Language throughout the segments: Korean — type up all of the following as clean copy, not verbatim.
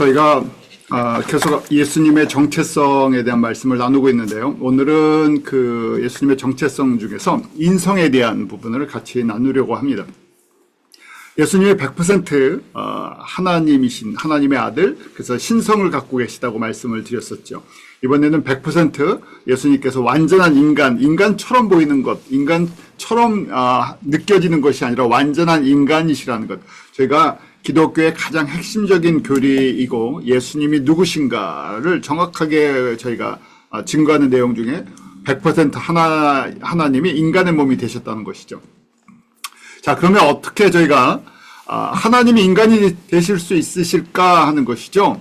저희가 계속 예수님의 정체성에 대한 말씀을 나누고 있는데요. 오늘은 그 예수님의 정체성 중에서 인성에 대한 부분을 같이 나누려고 합니다. 예수님이 100% 하나님이신 하나님의 아들, 그래서 신성을 갖고 계시다고 말씀을 드렸었죠. 이번에는 100% 예수님께서 완전한 인간처럼 보이는 것, 인간처럼 느껴지는 것이 아니라 완전한 인간이시라는 것. 저희가 기독교의 가장 핵심적인 교리이고 예수님이 누구신가를 정확하게 저희가 증거하는 내용 중에 100% 하나님이 인간의 몸이 되셨다는 것이죠. 자, 그러면 어떻게 저희가 하나님이 인간이 되실 수 있으실까 하는 것이죠.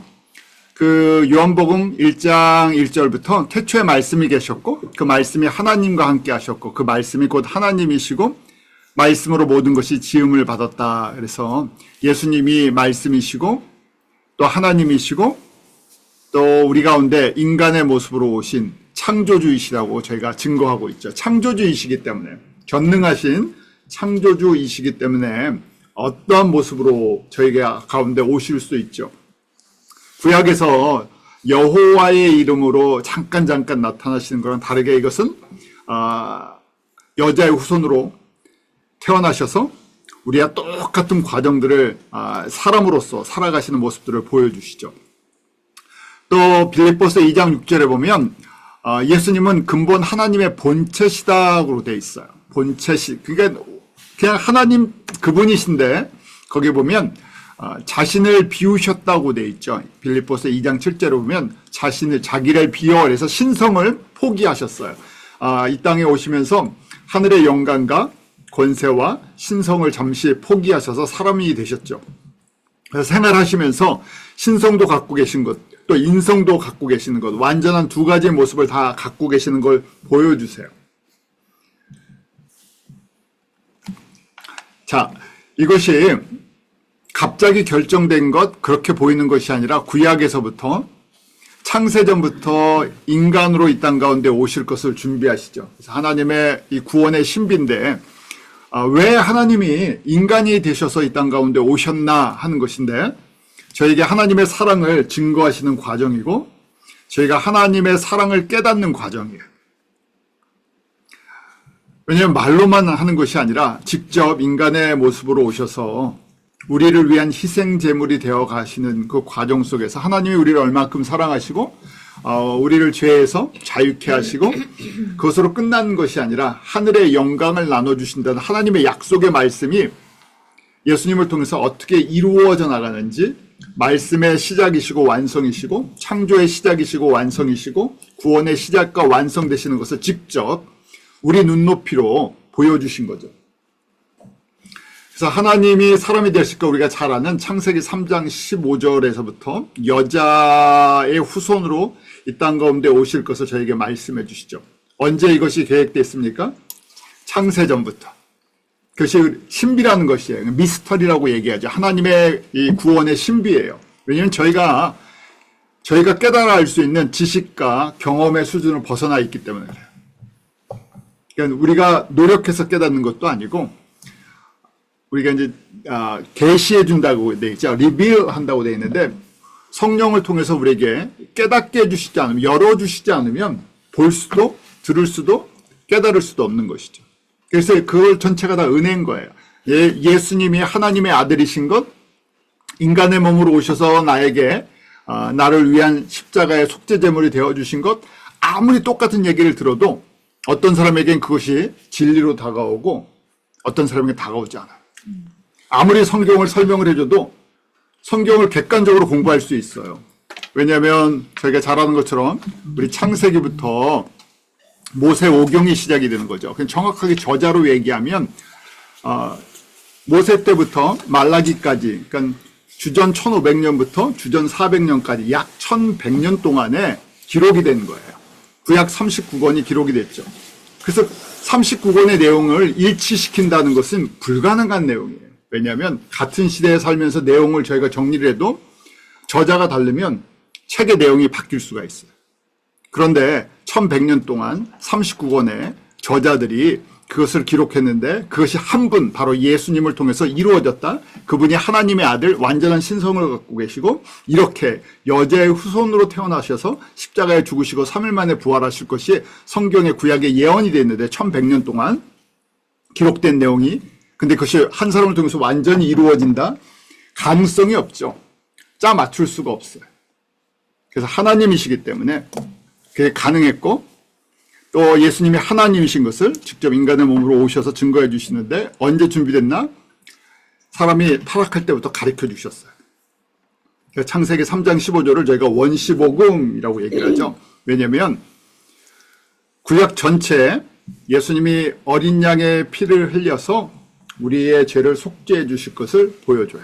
그 요한복음 1장 1절부터 태초에 말씀이 계셨고 그 말씀이 하나님과 함께 하셨고 그 말씀이 곧 하나님이시고 말씀으로 모든 것이 지음을 받았다. 그래서 예수님이 말씀이시고 또 하나님이시고 또 우리 가운데 인간의 모습으로 오신 창조주이시라고 저희가 증거하고 있죠. 창조주이시기 때문에, 전능하신 창조주이시기 때문에 어떠한 모습으로 저희가 가운데 오실 수 있죠. 구약에서 여호와의 이름으로 잠깐 나타나시는 거랑 다르게 이것은 여자의 후손으로 태어나셔서 우리와 똑같은 과정들을 사람으로서 살아가시는 모습들을 보여주시죠. 또 빌립보서 2장 6절에 보면 예수님은 근본 하나님의 본체시다고 되어 있어요. 본체시, 그러니까 그냥 하나님 그분이신데 거기 보면 자신을 비우셨다고 되어 있죠. 빌립보서 2장 7절에 보면 자기를 비워 그래서 신성을 포기하셨어요. 이 땅에 오시면서 하늘의 영광과 권세와 신성을 잠시 포기하셔서 사람이 되셨죠. 그래서 생활하시면서 신성도 갖고 계신 것, 또 인성도 갖고 계시는 것, 완전한 두 가지의 모습을 다 갖고 계시는 걸 보여주세요. 자, 이것이 갑자기 결정된 것, 그렇게 보이는 것이 아니라 구약에서부터 창세전부터 인간으로 이 땅 가운데 오실 것을 준비하시죠. 그래서 하나님의 이 구원의 신비인데 왜 하나님이 인간이 되셔서 이 땅 가운데 오셨나 하는 것인데 저에게 하나님의 사랑을 증거하시는 과정이고 저희가 하나님의 사랑을 깨닫는 과정이에요. 왜냐하면 말로만 하는 것이 아니라 직접 인간의 모습으로 오셔서 우리를 위한 희생 제물이 되어 가시는 그 과정 속에서 하나님이 우리를 얼마큼 사랑하시고 우리를 죄에서 자유케 하시고 그것으로 끝나는 것이 아니라 하늘의 영광을 나눠주신다는 하나님의 약속의 말씀이 예수님을 통해서 어떻게 이루어져 나가는지, 말씀의 시작이시고 완성이시고 창조의 시작이시고 완성이시고 구원의 시작과 완성되시는 것을 직접 우리 눈높이로 보여주신 거죠. 그래서 하나님이 사람이 되실까 우리가 잘 아는 창세기 3장 15절에서부터 여자의 후손으로 이 땅 가운데 오실 것을 저에게 말씀해 주시죠. 언제 이것이 계획됐습니까? 창세전부터. 그것이 신비라는 것이에요. 미스터리라고 얘기하죠. 하나님의 이 구원의 신비예요. 왜냐하면 저희가 깨달아 알 수 있는 지식과 경험의 수준을 벗어나 있기 때문에 그래요. 그러니까 우리가 노력해서 깨닫는 것도 아니고 우리가 이제 계시해 준다고 돼 있죠. 리빌 한다고 돼 있는데 성령을 통해서 우리에게 깨닫게 해주시지 않으면, 열어주시지 않으면 볼 수도 들을 수도 깨달을 수도 없는 것이죠. 그래서 그걸 전체가 다 은혜인 거예요. 예수님이 하나님의 아들이신 것, 인간의 몸으로 오셔서 나에게 나를 위한 십자가의 속죄제물이 되어주신 것, 아무리 똑같은 얘기를 들어도 어떤 사람에겐 그것이 진리로 다가오고 어떤 사람에게 다가오지 않아요. 아무리 성경을 설명을 해줘도 성경을 객관적으로 공부할 수 있어요. 왜냐하면 저희가 잘 아는 것처럼 우리 창세기부터 모세오경이 시작이 되는 거죠. 정확하게 저자로 얘기하면 모세 때부터 말라기까지, 그러니까 주전 1500년부터 주전 400년까지 약 1100년 동안에 기록이 된 거예요. 구약 39권이 기록이 됐죠. 그래서 39권의 내용을 일치시킨다는 것은 불가능한 내용이에요. 왜냐하면 같은 시대에 살면서 내용을 저희가 정리를 해도 저자가 다르면 책의 내용이 바뀔 수가 있어요. 그런데 1100년 동안 39권의 저자들이 그것을 기록했는데 그것이 한 분 바로 예수님을 통해서 이루어졌다. 그분이 하나님의 아들 완전한 신성을 갖고 계시고 이렇게 여자의 후손으로 태어나셔서 십자가에 죽으시고 3일 만에 부활하실 것이 성경의 구약의 예언이 되어 있는데 1100년 동안 기록된 내용이 근데 그것이 한 사람을 통해서 완전히 이루어진다? 가능성이 없죠. 짜 맞출 수가 없어요. 그래서 하나님이시기 때문에 그게 가능했고 또 예수님이 하나님이신 것을 직접 인간의 몸으로 오셔서 증거해 주시는데 언제 준비됐나? 사람이 타락할 때부터 가르쳐 주셨어요. 창세기 3장 15절을 저희가 원시복음이라고 얘기를 하죠. 왜냐하면 구약 전체에 예수님이 어린 양의 피를 흘려서 우리의 죄를 속죄해 주실 것을 보여줘요.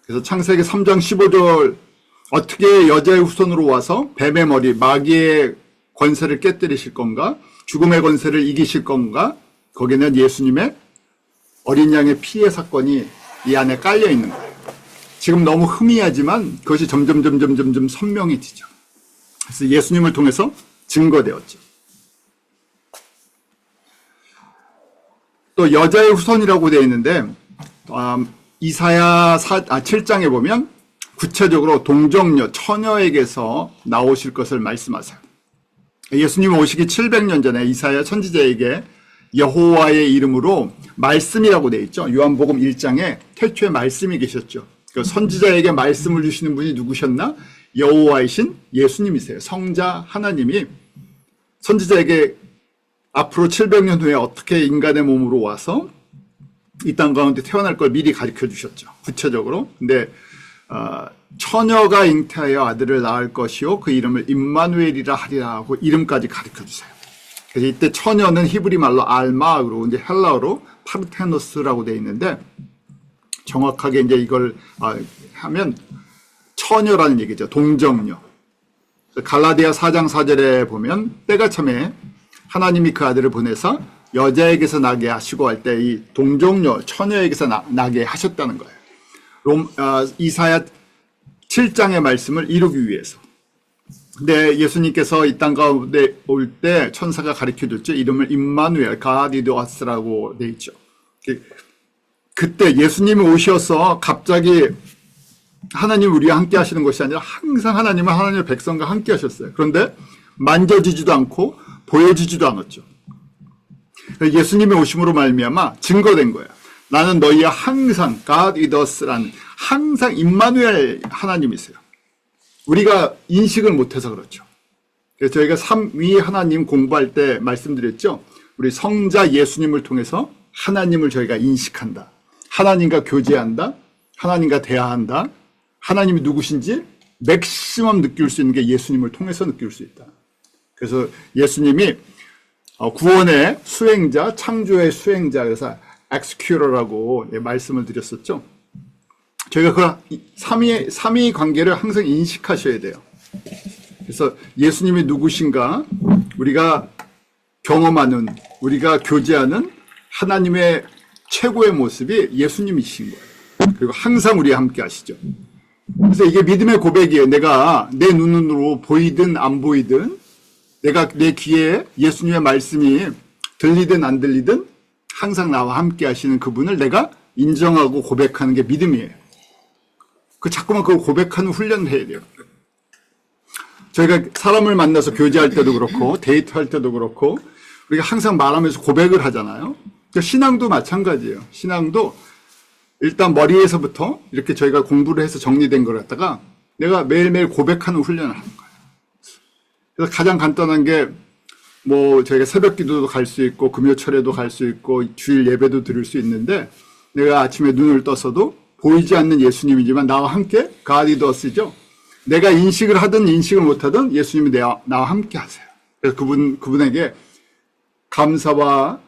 그래서 창세기 3장 15절 어떻게 여자의 후손으로 와서 뱀의 머리, 마귀의 권세를 깨뜨리실 건가? 죽음의 권세를 이기실 건가? 거기는 예수님의 어린 양의 피의 사건이 이 안에 깔려 있는 거예요. 지금 너무 희미하지만 그것이 점점 선명해지죠. 그래서 예수님을 통해서 증거되었죠. 또 여자의 후손이라고 되어 있는데 이사야 7장에 보면 구체적으로 동정녀, 처녀에게서 나오실 것을 말씀하세요. 예수님 오시기 700년 전에 이사야 선지자에게 여호와의 이름으로 말씀이라고 되어 있죠. 요한복음 1장에 태초에 말씀이 계셨죠. 그 선지자에게 말씀을 주시는 분이 누구셨나? 여호와이신 예수님이세요. 성자 하나님이 선지자에게 앞으로 700년 후에 어떻게 인간의 몸으로 와서 이 땅 가운데 태어날 걸 미리 가르쳐 주셨죠. 구체적으로. 근데 처녀가 잉태하여 아들을 낳을 것이요 그 이름을 임마누엘이라 하리라 하고 이름까지 가르쳐 주세요. 그래서 이때 처녀는 히브리 말로 알마로 이제 헬라어로 파르테노스라고 되어 있는데 정확하게 이제 이걸 하면 처녀라는 얘기죠. 동정녀. 갈라디아 4장 4절에 보면 때가 참에 하나님이 그 아들을 보내서 여자에게서 나게 하시고 할 때 이 동정녀 처녀에게서 나게 하셨다는 거예요. 이사야 7장의 말씀을 이루기 위해서. 근데 예수님께서 이 땅 가운데 올 때 천사가 가르쳐줬죠. 이름을 임마누엘, God with us라고 돼 있죠. 그때 예수님이 오셔서 갑자기 하나님 우리와 함께 하시는 것이 아니라 항상 하나님은 하나님의 백성과 함께 하셨어요. 그런데 만져지지도 않고 보여지지도 않았죠. 예수님의 오심으로 말미암아 증거된 거예요. 나는 너희와 항상 God with us라는 항상 임마누엘 하나님이세요. 우리가 인식을 못해서 그렇죠. 그래서 저희가 삼위 하나님 공부할 때 말씀드렸죠. 우리 성자 예수님을 통해서 하나님을 저희가 인식한다. 하나님과 교제한다. 하나님과 대화한다. 하나님이 누구신지 맥시멈 느낄 수 있는 게 예수님을 통해서 느낄 수 있다. 그래서 예수님이 구원의 수행자, 창조의 수행자, 그래서 executor라고 말씀을 드렸었죠. 저희가 그 삼위 관계를 항상 인식하셔야 돼요. 그래서 예수님이 누구신가, 우리가 경험하는, 우리가 교제하는 하나님의 최고의 모습이 예수님이신 거예요. 그리고 항상 우리와 함께 하시죠. 그래서 이게 믿음의 고백이에요. 내가 내 눈으로 보이든 안 보이든, 내가 내 귀에 예수님의 말씀이 들리든 안 들리든 항상 나와 함께 하시는 그분을 내가 인정하고 고백하는 게 믿음이에요. 자꾸만 그걸 고백하는 훈련을 해야 돼요. 저희가 사람을 만나서 교제할 때도 그렇고 데이트할 때도 그렇고 우리가 항상 말하면서 고백을 하잖아요. 신앙도 마찬가지예요. 신앙도 일단 머리에서부터 이렇게 저희가 공부를 해서 정리된 걸 갖다가 내가 매일매일 고백하는 훈련을 하는 거예요. 그래서 가장 간단한 게 뭐 저희가 새벽 기도도 갈 수 있고 금요철에도 갈 수 있고 주일 예배도 드릴 수 있는데 내가 아침에 눈을 떠서도 보이지 않는 예수님이지만 나와 함께 God with us죠. 내가 인식을 하든 인식을 못하든 예수님이 나와 함께 하세요. 그래서 그분에게 감사와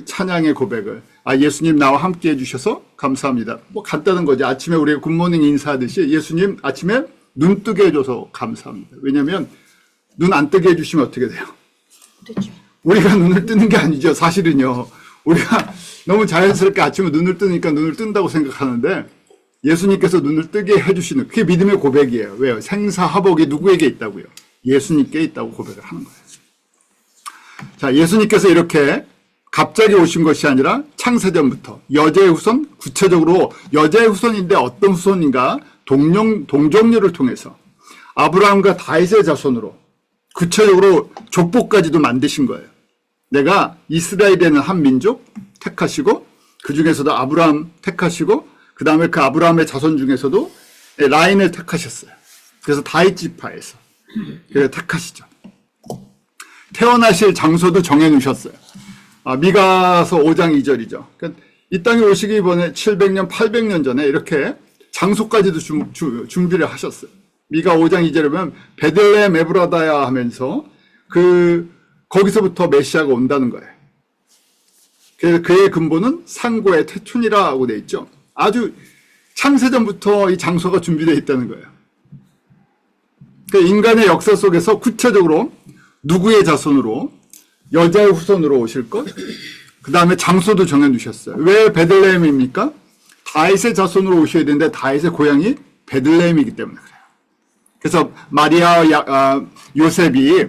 찬양의 고백을 예수님 나와 함께 해주셔서 감사합니다. 뭐 간단한 거죠. 아침에 우리가 굿모닝 인사하듯이 예수님 아침에 눈 뜨게 해줘서 감사합니다. 왜냐하면 눈 안 뜨게 해주시면 어떻게 돼요? 그렇죠. 우리가 눈을 뜨는 게 아니죠. 사실은요. 우리가 너무 자연스럽게 아침에 눈을 뜨니까 눈을 뜬다고 생각하는데 예수님께서 눈을 뜨게 해주시는 그게 믿음의 고백이에요. 왜요? 생사화복이 누구에게 있다고요? 예수님께 있다고 고백을 하는 거예요. 자, 예수님께서 이렇게 갑자기 오신 것이 아니라 창세전부터 여자의 후손, 구체적으로 여자의 후손인데 어떤 후손인가? 동정녀를 통해서 아브라함과 다윗의 자손으로 구체적으로 족보까지도 만드신 거예요. 내가 이스라엘에는 한 민족 택하시고 그 중에서도 아브라함 택하시고 그 다음에 그 아브라함의 자손 중에서도 라인을 택하셨어요. 그래서 다윗 지파에서 그래서 택하시죠. 태어나실 장소도 정해놓으셨어요. 미가서 5장 2절이죠. 그러니까 이 땅에 오시기 전에 700년, 800년 전에 이렇게 장소까지도 준비를 하셨어요. 미가 5장 2절에 보면 베들레헴 에브라다야 하면서 거기서부터 메시아가 온다는 거예요. 그래서 그의 근본은 상고의 태춘이라고 되어 있죠. 아주 창세전부터 이 장소가 준비되어 있다는 거예요. 그러니까 인간의 역사 속에서 구체적으로 누구의 자손으로 여자의 후손으로 오실 것, 그 다음에 장소도 정해두셨어요. 왜 베들레헴입니까? 다윗의 자손으로 오셔야 되는데 다윗의 고향이 베들레헴이기 때문에 그래요. 그래서 마리아와 요셉이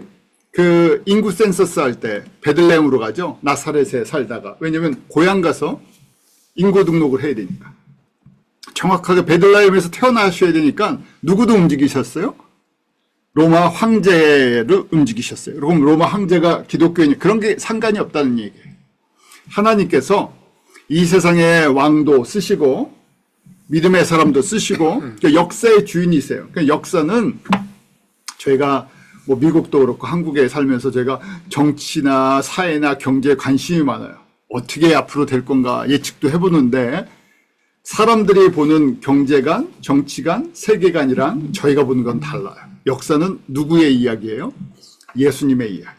그 인구 센서스 할 때 베들레헴으로 가죠. 나사렛에 살다가. 왜냐면 고향 가서 인구 등록을 해야 되니까. 정확하게 베들레헴에서 태어나셔야 되니까 누구도 움직이셨어요? 로마 황제를 움직이셨어요. 그럼 로마 황제가 기독교인 그런 게 상관이 없다는 얘기예요. 하나님께서 이 세상의 왕도 쓰시고 믿음의 사람도 쓰시고 역사의 주인이세요. 그러니까 역사는 저희가 뭐 미국도 그렇고 한국에 살면서 제가 정치나 사회나 경제에 관심이 많아요. 어떻게 앞으로 될 건가 예측도 해보는데 사람들이 보는 경제관, 정치관, 세계관이랑 저희가 보는 건 달라요. 역사는 누구의 이야기예요? 예수님의 이야기예요.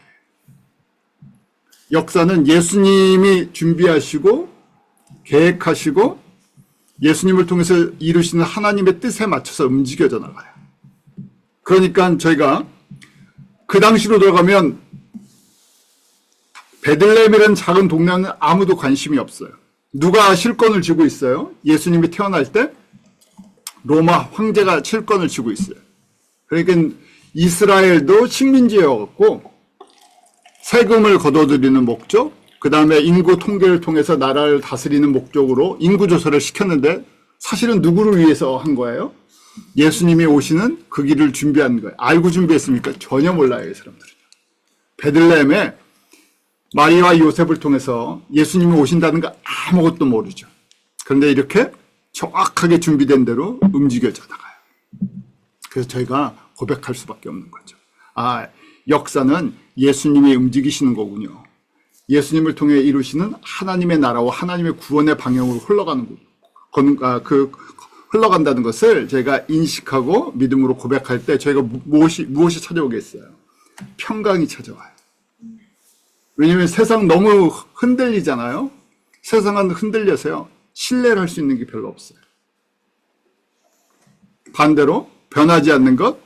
역사는 예수님이 준비하시고 계획하시고 예수님을 통해서 이루시는 하나님의 뜻에 맞춰서 움직여져 나가요. 그러니까 저희가 그 당시로 돌아가면 베들레헴이라는 작은 동네는 아무도 관심이 없어요. 누가 실권을 쥐고 있어요? 예수님이 태어날 때 로마 황제가 실권을 쥐고 있어요. 그러니까 이스라엘도 식민지였고 세금을 걷어들이는 목적, 그 다음에 인구 통계를 통해서 나라를 다스리는 목적으로 인구조사를 시켰는데 사실은 누구를 위해서 한 거예요? 예수님이 오시는 그 길을 준비한 거예요. 알고 준비했습니까? 전혀 몰라요, 이 사람들은. 베들레헴에 마리아와 요셉을 통해서 예수님이 오신다는 거 아무것도 모르죠. 그런데 이렇게 정확하게 준비된 대로 움직여져 나가요. 그래서 저희가 고백할 수밖에 없는 거죠. 역사는 예수님이 움직이시는 거군요. 예수님을 통해 이루시는 하나님의 나라와 하나님의 구원의 방향으로 흘러간다는 것을 저희가 인식하고 믿음으로 고백할 때 저희가 무엇이 찾아오겠어요? 평강이 찾아와요. 왜냐하면 세상 너무 흔들리잖아요. 세상은 흔들려서요. 신뢰를 할 수 있는 게 별로 없어요. 반대로 변하지 않는 것,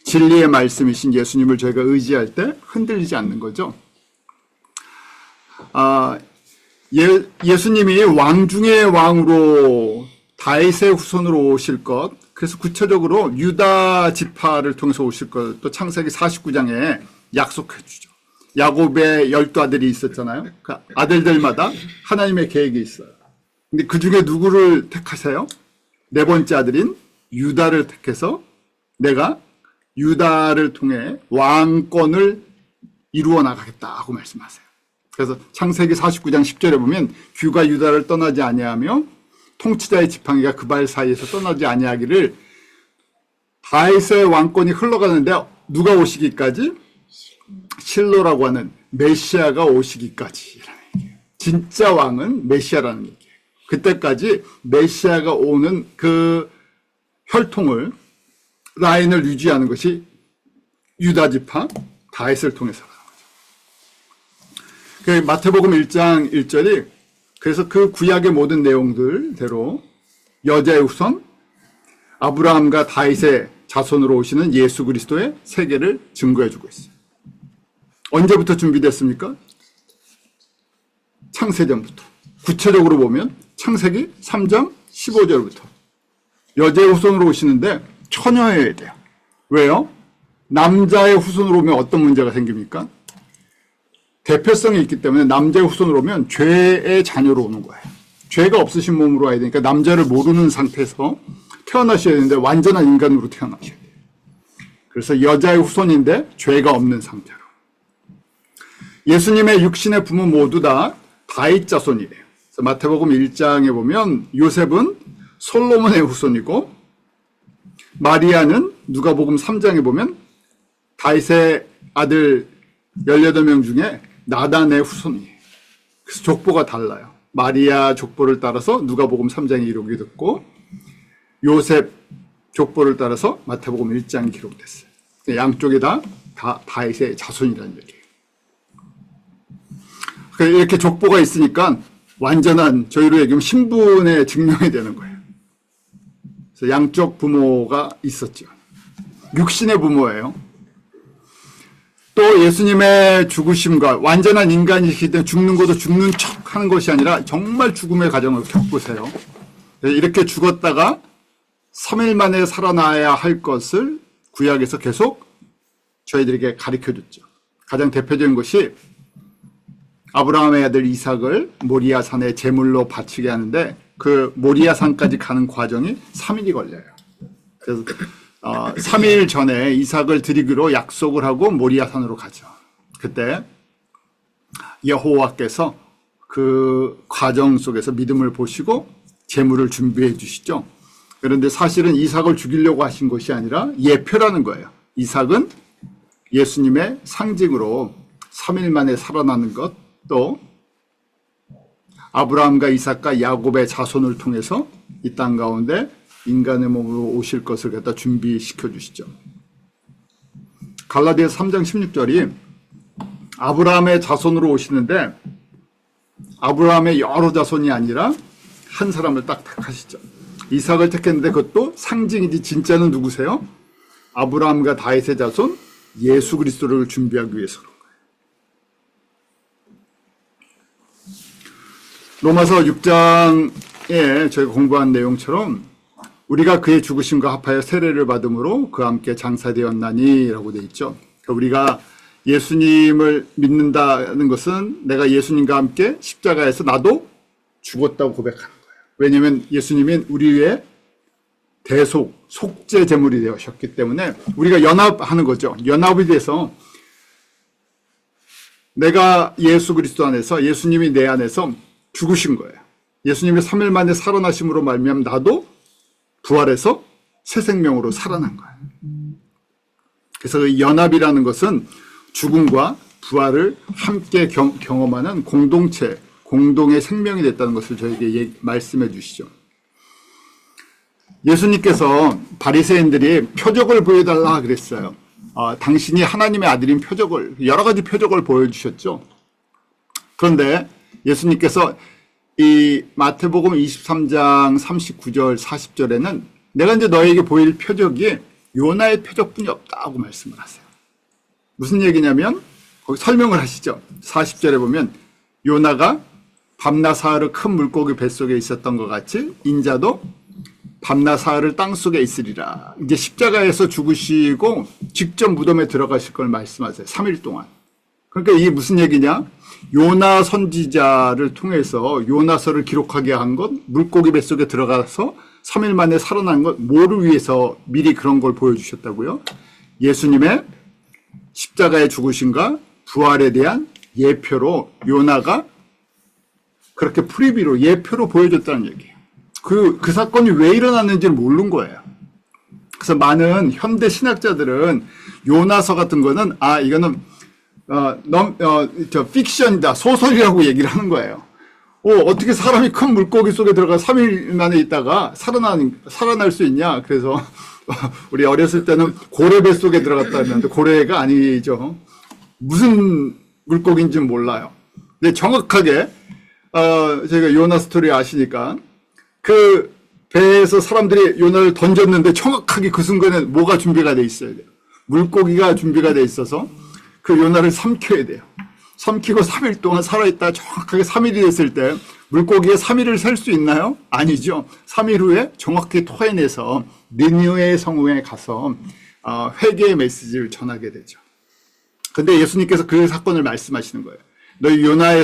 진리의 말씀이신 예수님을 저희가 의지할 때 흔들리지 않는 거죠. 예수님이 왕 중의 왕으로 다윗의 후손으로 오실 것, 그래서 구체적으로 유다 지파를 통해서 오실 것, 또 창세기 49장에 약속해 주죠. 야곱의 12아들이 있었잖아요. 그 아들들마다 하나님의 계획이 있어요. 근데 그 중에 누구를 택하세요? 네 번째 아들인 유다를 택해서 내가 유다를 통해 왕권을 이루어 나가겠다고 말씀하세요. 그래서 창세기 49장 10절에 보면 규가 유다를 떠나지 아니하며 통치자의 지팡이가 그 발 사이에서 떠나지 아니하기를 다윗의 왕권이 흘러가는데 누가 오시기까지? 실로라고 하는 메시아가 오시기까지라는 얘기예요. 진짜 왕은 메시아라는 얘기예요. 그때까지 메시아가 오는 그 혈통을 라인을 유지하는 것이 유다 지파 다윗을 통해서라는 거죠. 마태복음 1장 1절이 그래서 그 구약의 모든 내용들대로 여자의 후손 아브라함과 다윗의 자손으로 오시는 예수 그리스도의 세계를 증거해주고 있어요. 언제부터 준비됐습니까? 창세전부터. 구체적으로 보면 창세기 3장 15절부터 여자의 후손으로 오시는데 처녀여야 돼요. 왜요? 남자의 후손으로 오면 어떤 문제가 생깁니까? 대표성이 있기 때문에 남자의 후손으로 오면 죄의 자녀로 오는 거예요. 죄가 없으신 몸으로 와야 되니까 남자를 모르는 상태에서 태어나셔야 되는데 완전한 인간으로 태어나셔야 돼요. 그래서 여자의 후손인데 죄가 없는 상태로. 예수님의 육신의 부모 모두 다 다윗 자손이에요. 그래서 마태복음 1장에 보면 요셉은 솔로몬의 후손이고 마리아는 누가복음 3장에 보면 다윗의 아들 18명 중에 나단의 후손이에요. 그래서 족보가 달라요. 마리아 족보를 따라서 누가복음 3장이 기록이 됐고 요셉 족보를 따라서 마태복음 1장이 기록됐어요. 양쪽에 다 다윗의 자손이라는 얘기예요. 이렇게 족보가 있으니까 완전한 저희로 얘기하면 신분의 증명이 되는 거예요. 그래서 양쪽 부모가 있었죠. 육신의 부모예요. 또 예수님의 죽으심과 완전한 인간이시기 때문에 죽는 것도 죽는 척 하는 것이 아니라 정말 죽음의 과정을 겪으세요. 이렇게 죽었다가 3일 만에 살아나야 할 것을 구약에서 계속 저희들에게 가르쳐줬죠. 가장 대표적인 것이 아브라함의 아들 이삭을 모리아산에 제물로 바치게 하는데 그 모리아산까지 가는 과정이 3일이 걸려요. 그래서 3일 전에 이삭을 드리기로 약속을 하고 모리아산으로 가죠. 그때 여호와께서 그 과정 속에서 믿음을 보시고 제물을 준비해 주시죠. 그런데 사실은 이삭을 죽이려고 하신 것이 아니라 예표라는 거예요. 이삭은 예수님의 상징으로 3일 만에 살아나는 것, 또 아브라함과 이삭과 야곱의 자손을 통해서 이 땅 가운데 인간의 몸으로 오실 것을 갖다 준비시켜 주시죠. 갈라디아서 3장 16절이 아브라함의 자손으로 오시는데 아브라함의 여러 자손이 아니라 한 사람을 딱 택하시죠. 이삭을 택했는데 그것도 상징이지 진짜는 누구세요? 아브라함과 다윗의 자손 예수 그리스도를 준비하기 위해서 그런 거예요. 로마서 6장에 저희가 공부한 내용처럼 우리가 그의 죽으심과 합하여 세례를 받음으로 그와 함께 장사되었나니 라고 되어 있죠. 그러니까 우리가 예수님을 믿는다는 것은 내가 예수님과 함께 십자가에서 나도 죽었다고 고백하는 거예요. 왜냐하면 예수님은 우리 위에 대속, 속죄 제물이 되셨기 때문에 우리가 연합하는 거죠. 연합이 돼서 내가 예수 그리스도 안에서 예수님이 내 안에서 죽으신 거예요. 예수님이 3일 만에 살아나심으로 말미암아 나도 부활해서 새 생명으로 살아난 거예요. 그래서 그 연합이라는 것은 죽음과 부활을 함께 경험하는 공동체, 공동의 생명이 됐다는 것을 저에게 말씀해 주시죠. 예수님께서 바리새인들이 표적을 보여달라 그랬어요. 당신이 하나님의 아들인 표적을, 여러 가지 표적을 보여주셨죠. 그런데 예수님께서 이 마태복음 23장 39절 40절에는 내가 이제 너에게 보일 표적이 요나의 표적뿐이 없다고 말씀을 하세요. 무슨 얘기냐면 거기 설명을 하시죠. 40절에 보면 요나가 밤낮 사흘을 큰 물고기 뱃속에 있었던 것 같이 인자도 밤낮 사흘을 땅속에 있으리라. 이제 십자가에서 죽으시고 직접 무덤에 들어가실 걸 말씀하세요. 3일 동안. 그러니까 이게 무슨 얘기냐? 요나 선지자를 통해서 요나서를 기록하게 한 것, 물고기 뱃속에 들어가서 3일 만에 살아난 것, 뭐를 위해서 미리 그런 걸 보여주셨다고요? 예수님의 십자가의 죽으심과 부활에 대한 예표로 요나가 그렇게 프리뷰로 예표로 보여줬다는 얘기예요. 그 사건이 왜 일어났는지를 모르는 거예요. 그래서 많은 현대 신학자들은 요나서 같은 거는 이거는 픽션이다, 소설이라고 얘기를 하는 거예요. 어떻게 사람이 큰 물고기 속에 들어가 3일 만에 있다가 살아날 수 있냐? 그래서 우리 어렸을 때는 고래 뱃속에 들어갔다 했는데 고래가 아니죠. 무슨 물고기인지는 몰라요. 근데 정확하게 저희가 요나 스토리 아시니까 그 배에서 사람들이 요나를 던졌는데 정확하게 그 순간에 뭐가 준비가 돼 있어야 돼요. 물고기가 준비가 돼 있어서 그 요나를 삼켜야 돼요. 삼키고 3일 동안 살아있다 정확하게 3일이 됐을 때 물고기에 3일을 살 수 있나요? 아니죠. 3일 후에 정확히 토해내서 니느웨 성읍에 가서 회개의 메시지를 전하게 되죠. 근데 예수님께서 그 사건을 말씀하시는 거예요. 너희 요나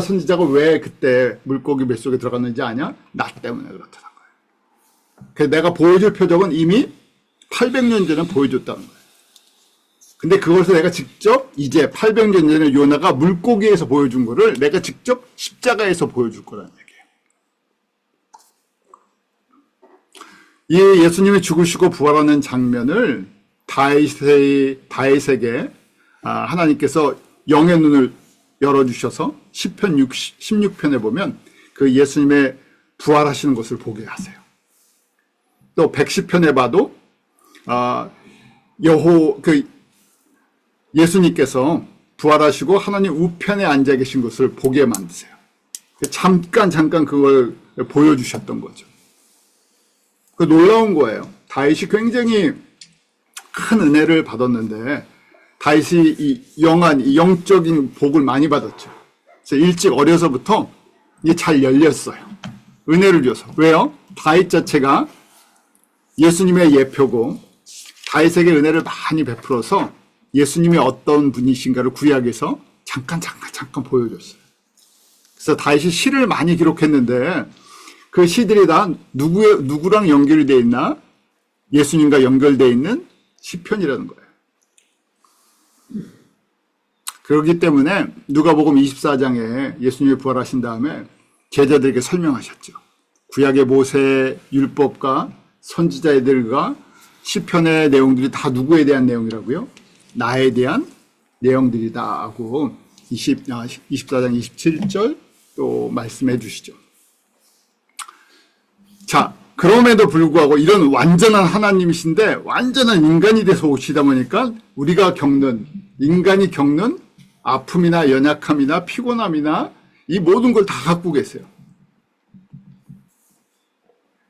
선지자가 왜 그때 물고기 뱃속에 들어갔는지 아냐? 나 때문에 그렇다는 거예요. 그래서 내가 보여줄 표적은 이미 800년 전에 보여줬다는 거예요. 근데 그것을 내가 직접 이제 800년 전에 요나가 물고기에서 보여준 거를 내가 직접 십자가에서 보여줄 거라는 얘기예요. 이 예수님이 죽으시고 부활하는 장면을 다윗에게 하나님께서 영의 눈을 열어주셔서 시편 16편에 보면 그 예수님의 부활하시는 것을 보게 하세요. 또 110편에 봐도 예수님께서 부활하시고 하나님 우편에 앉아 계신 것을 보게 만드세요. 잠깐 그걸 보여주셨던 거죠. 그 놀라운 거예요. 다윗이 굉장히 큰 은혜를 받았는데 다윗이 이 영적인 복을 많이 받았죠. 그래서 일찍 어려서부터 이게 잘 열렸어요. 은혜를 줘서. 왜요? 다윗 자체가 예수님의 예표고 다윗에게 은혜를 많이 베풀어서 예수님이 어떤 분이신가를 구약에서 잠깐 보여줬어요. 그래서 다윗이 시를 많이 기록했는데 그 시들이 다 누구랑 연결이 되어 있나? 예수님과 연결되어 있는 시편이라는 거예요. 그렇기 때문에 누가복음 24장에 예수님이 부활하신 다음에 제자들에게 설명하셨죠. 구약의 모세 율법과 선지자들과 시편의 내용들이 다 누구에 대한 내용이라고요? 나에 대한 내용들이다 하고 24장 27절 또 말씀해 주시죠. 자, 그럼에도 불구하고 이런 완전한 하나님이신데 완전한 인간이 돼서 오시다 보니까 인간이 겪는 아픔이나 연약함이나 피곤함이나 이 모든 걸 다 갖고 계세요.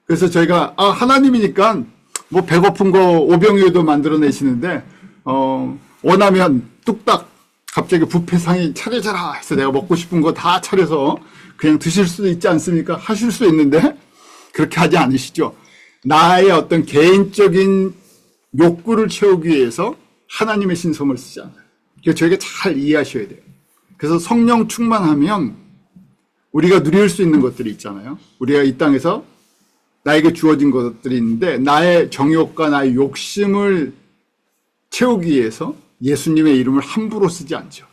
그래서 저희가 하나님이니까 뭐 배고픈 거 오병이어도 만들어내시는데 원하면 뚝딱 갑자기 뷔페상이 차려져라 해서 내가 먹고 싶은 거 다 차려서 그냥 드실 수도 있지 않습니까? 하실 수 있는데 그렇게 하지 않으시죠. 나의 어떤 개인적인 욕구를 채우기 위해서 하나님의 신성을 쓰지 않아요. 그래서 저희가 잘 이해하셔야 돼요. 그래서 성령 충만하면 우리가 누릴 수 있는 것들이 있잖아요. 우리가 이 땅에서 나에게 주어진 것들이 있는데 나의 정욕과 나의 욕심을 채우기 위해서 예수님의 이름을 함부로 쓰지 않죠.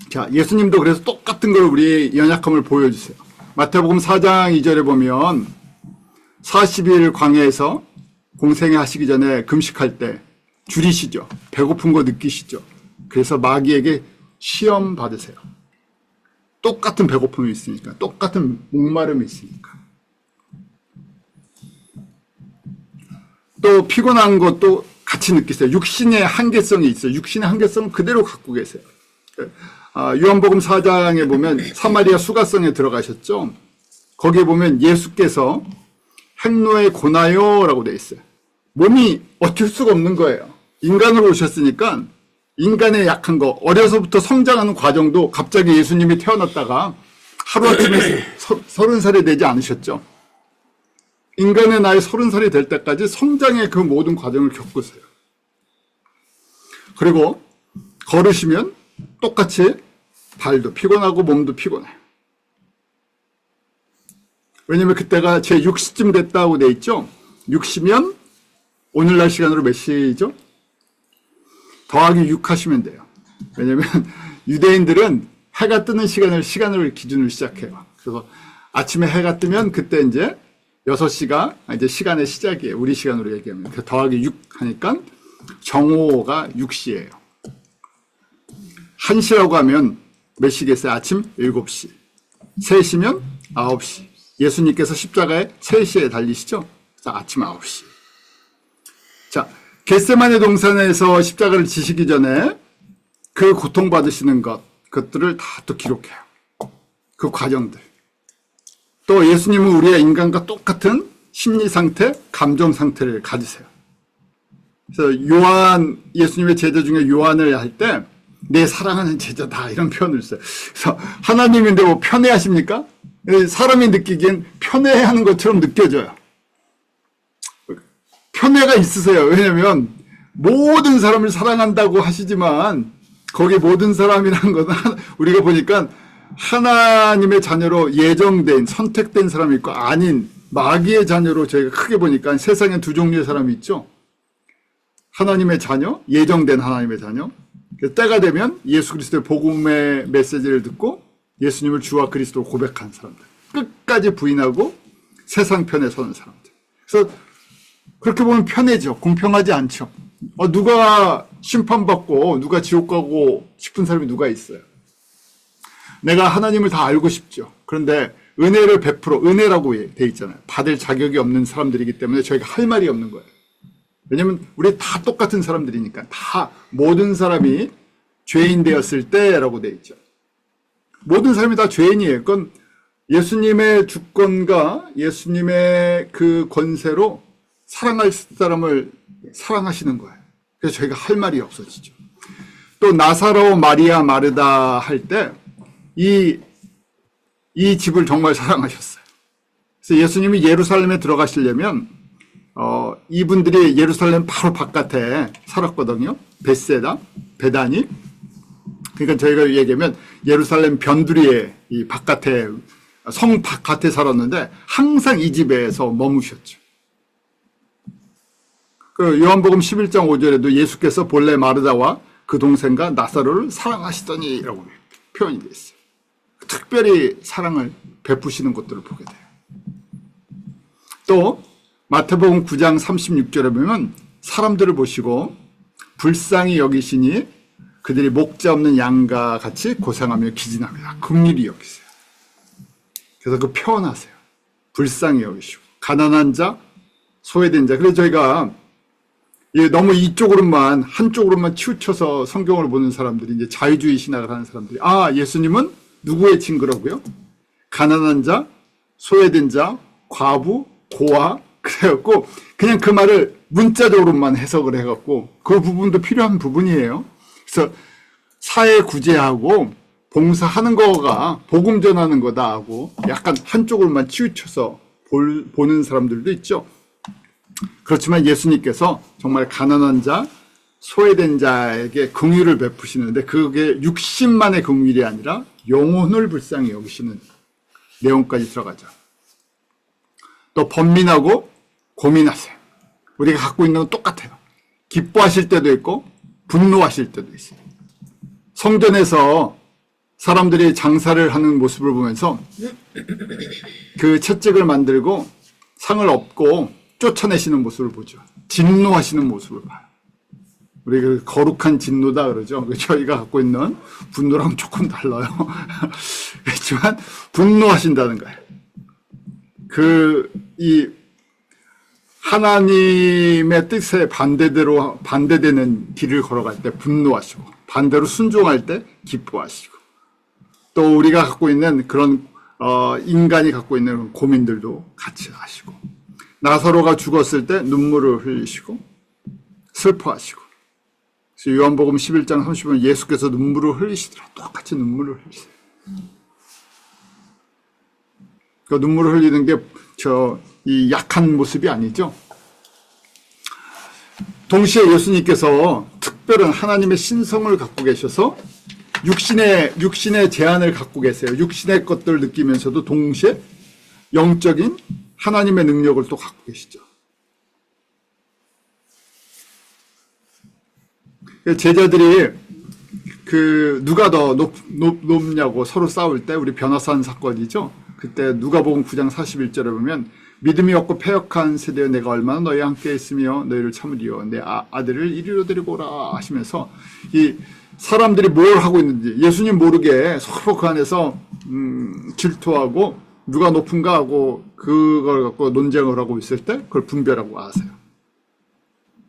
자, 예수님도 그래서 똑같은 걸 우리의 연약함을 보여주세요. 마태복음 4장 2절에 보면 40일 광야에서 공생애 하시기 전에 금식할 때 줄이시죠. 배고픈 거 느끼시죠. 그래서 마귀에게 시험 받으세요. 똑같은 배고픔이 있으니까, 똑같은 목마름이 있으니까. 또 피곤한 것도 같이 느끼세요. 육신의 한계성이 있어요. 육신의 한계성은 그대로 갖고 계세요. 요한복음 4장에 보면 사마리아 수가성에 들어가셨죠. 거기에 보면 예수께서 행로에 고나요 라고 되어 있어요. 몸이 어쩔 수가 없는 거예요. 인간으로 오셨으니까 인간의 약한 거, 어려서부터 성장하는 과정도 갑자기 예수님이 태어났다가 하루아침에 30살이 되지 않으셨죠. 인간의 나이 30살이 될 때까지 성장의 그 모든 과정을 겪으세요. 그리고 걸으시면 똑같이 발도 피곤하고 몸도 피곤해요. 왜냐면 그때가 제 60쯤 됐다고 돼 있죠. 60이면 오늘날 시간으로 몇 시죠? 더하기 6 하시면 돼요. 왜냐면 유대인들은 해가 뜨는 시간을 기준으로 시작해요. 그래서 아침에 해가 뜨면 그때 이제 6시가 이제 시간의 시작이에요. 우리 시간으로 얘기하면. 더하기 6 하니까 정오가 6시예요. 1시라고 하면 몇 시겠어요? 아침 7시. 3시면 9시. 예수님께서 십자가에 3시에 달리시죠? 자, 아침 9시. 자, 겟세마네 동산에서 십자가를 지시기 전에 그 고통받으시는 그것들을 다 또 기록해요. 그 과정들. 또 예수님은 우리의 인간과 똑같은 심리 상태, 감정 상태를 가지세요. 그래서 예수님의 제자 중에 요한을 할 때 내 사랑하는 제자다 이런 표현을 써요. 그래서 하나님인데 뭐 편애하십니까? 사람이 느끼기엔 편애하는 것처럼 느껴져요. 편애가 있으세요. 왜냐하면 모든 사람을 사랑한다고 하시지만 거기 모든 사람이라는 것은 우리가 보니까 하나님의 자녀로 예정된, 선택된 사람이 있고 아닌 마귀의 자녀로 저희가 크게 보니까 세상에 두 종류의 사람이 있죠. 하나님의 자녀, 예정된 하나님의 자녀. 때가 되면 예수 그리스도의 복음의 메시지를 듣고 예수님을 주와 그리스도로 고백한 사람들. 끝까지 부인하고 세상 편에 서는 사람들. 그래서 그렇게 보면 편해져. 공평하지 않죠. 누가 심판받고 누가 지옥 가고 싶은 사람이 누가 있어요. 내가 하나님을 다 알고 싶죠. 그런데 은혜를 베풀어, 은혜라고 돼 있잖아요. 받을 자격이 없는 사람들이기 때문에 저희가 할 말이 없는 거예요. 왜냐면 우리 다 똑같은 사람들이니까. 다 모든 사람이 죄인 되었을 때라고 돼 있죠. 모든 사람이 다 죄인이에요. 그건 예수님의 주권과 예수님의 그 권세로 사랑할 사람을 사랑하시는 거예요. 그래서 저희가 할 말이 없어지죠. 또 나사로, 마리아, 마르다 할 때 이 집을 정말 사랑하셨어요. 그래서 예수님이 예루살렘에 들어가시려면 이분들이 예루살렘 바로 바깥에 살았거든요. 벳세다, 베다니. 그러니까 저희가 얘기하면 예루살렘 변두리에 이 바깥에 성 바깥에 살았는데 항상 이 집에서 머무셨죠. 그 요한복음 11장 5절에도 예수께서 본래 마르다와 그 동생과 나사로를 사랑하시더니라고 표현이 되어 있어요. 특별히 사랑을 베푸시는 것들을 보게 돼요. 또 마태복음 9장 36절에 보면 사람들을 보시고 불쌍히 여기시니 그들이 목자 없는 양과 같이 고생하며 기진합니다. 긍휼히 여기세요. 그래서 그 표현하세요. 불쌍히 여기시고 가난한 자, 소외된 자. 그래서 저희가 너무 이쪽으로만 한쪽으로만 치우쳐서 성경을 보는 사람들이 이제 자유주의 신학을 하는 사람들이 예수님은 누구의 친구라고요? 가난한 자, 소외된 자, 과부, 고아. 그래갖고 그냥 그 말을 문자적으로만 해석을 해갖고 그 부분도 필요한 부분이에요. 그래서 사회 구제하고 봉사하는 거가 복음 전하는 거다 하고 약간 한쪽으로만 치우쳐서 보는 사람들도 있죠. 그렇지만 예수님께서 정말 가난한 자, 소외된 자에게 긍휼을 베푸시는데 그게 육신만의 긍휼이 아니라 영혼을 불쌍히 여기시는 내용까지 들어가죠. 또 번민하고 고민하세요. 우리가 갖고 있는 건 똑같아요. 기뻐하실 때도 있고 분노하실 때도 있어요. 성전에서 사람들이 장사를 하는 모습을 보면서 그 채찍을 만들고 상을 엎고 쫓아내시는 모습을 보죠. 진노하시는 모습을 봐요. 우리 그 거룩한 진노다 그러죠. 저희가 갖고 있는 분노랑 조금 달라요. 그렇지만 분노하신다는 거예요. 이 하나님의 뜻에 반대되는 길을 걸어갈 때 분노하시고 반대로 순종할 때 기뻐하시고 또 우리가 갖고 있는 그런 인간이 갖고 있는 고민들도 같이 하시고 나사로가 죽었을 때 눈물을 흘리시고 슬퍼하시고 그래서 요한복음 11장 30분 예수께서 눈물을 흘리시더라. 똑같이 눈물을 흘리세요. 그 눈물을 흘리는 게 이 약한 모습이 아니죠. 동시에 예수님께서 특별한 하나님의 신성을 갖고 계셔서 육신의 제한을 갖고 계세요. 육신의 것들을 느끼면서도 동시에 영적인 하나님의 능력을 또 갖고 계시죠. 제자들이 누가 더 높냐고 서로 싸울 때 우리 변화산 사건이죠. 그때 누가복음 9장 41절에 보면 믿음이 없고 패역한 세대여 내가 얼마나 너희와 함께 있으며 너희를 참으리요 내 아들을 이리로 데리고 오라 하시면서 이 사람들이 뭘 하고 있는지 예수님 모르게 서로 그 안에서 질투하고 누가 높은가 하고 그걸 갖고 논쟁을 하고 있을 때 그걸 분별하고 아세요.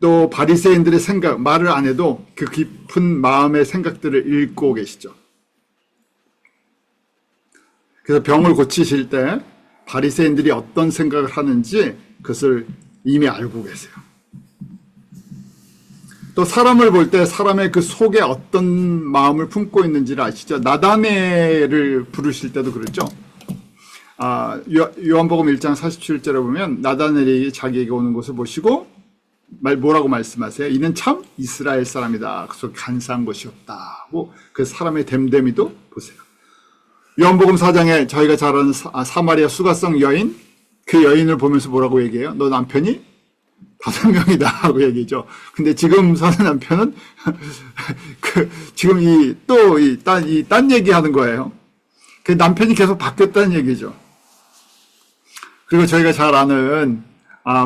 또 바리새인들의 생각, 말을 안 해도 그 깊은 마음의 생각들을 읽고 계시죠. 그래서 병을 고치실 때 바리새인들이 어떤 생각을 하는지 그것을 이미 알고 계세요. 또 사람을 볼 때 사람의 그 속에 어떤 마음을 품고 있는지를 아시죠? 나다네를 부르실 때도 그랬죠. 요한복음 1장 47절에 보면 나다넬이 자기에게 오는 것을 보시고 뭐라고 말씀하세요? 이는 참 이스라엘 사람이다. 그래서 간사한 것이 없다 하고 그 사람의 됨됨이도 보세요. 요한복음 4장에 저희가 잘 아는 사마리아 수가성 여인, 그 여인을 보면서 뭐라고 얘기해요? 너 남편이 5명이다 하고 얘기죠. 근데 지금 사는 남편은 지금 딴 얘기하는 거예요. 그 남편이 계속 바뀌었다는 얘기죠. 그리고 저희가 잘 아는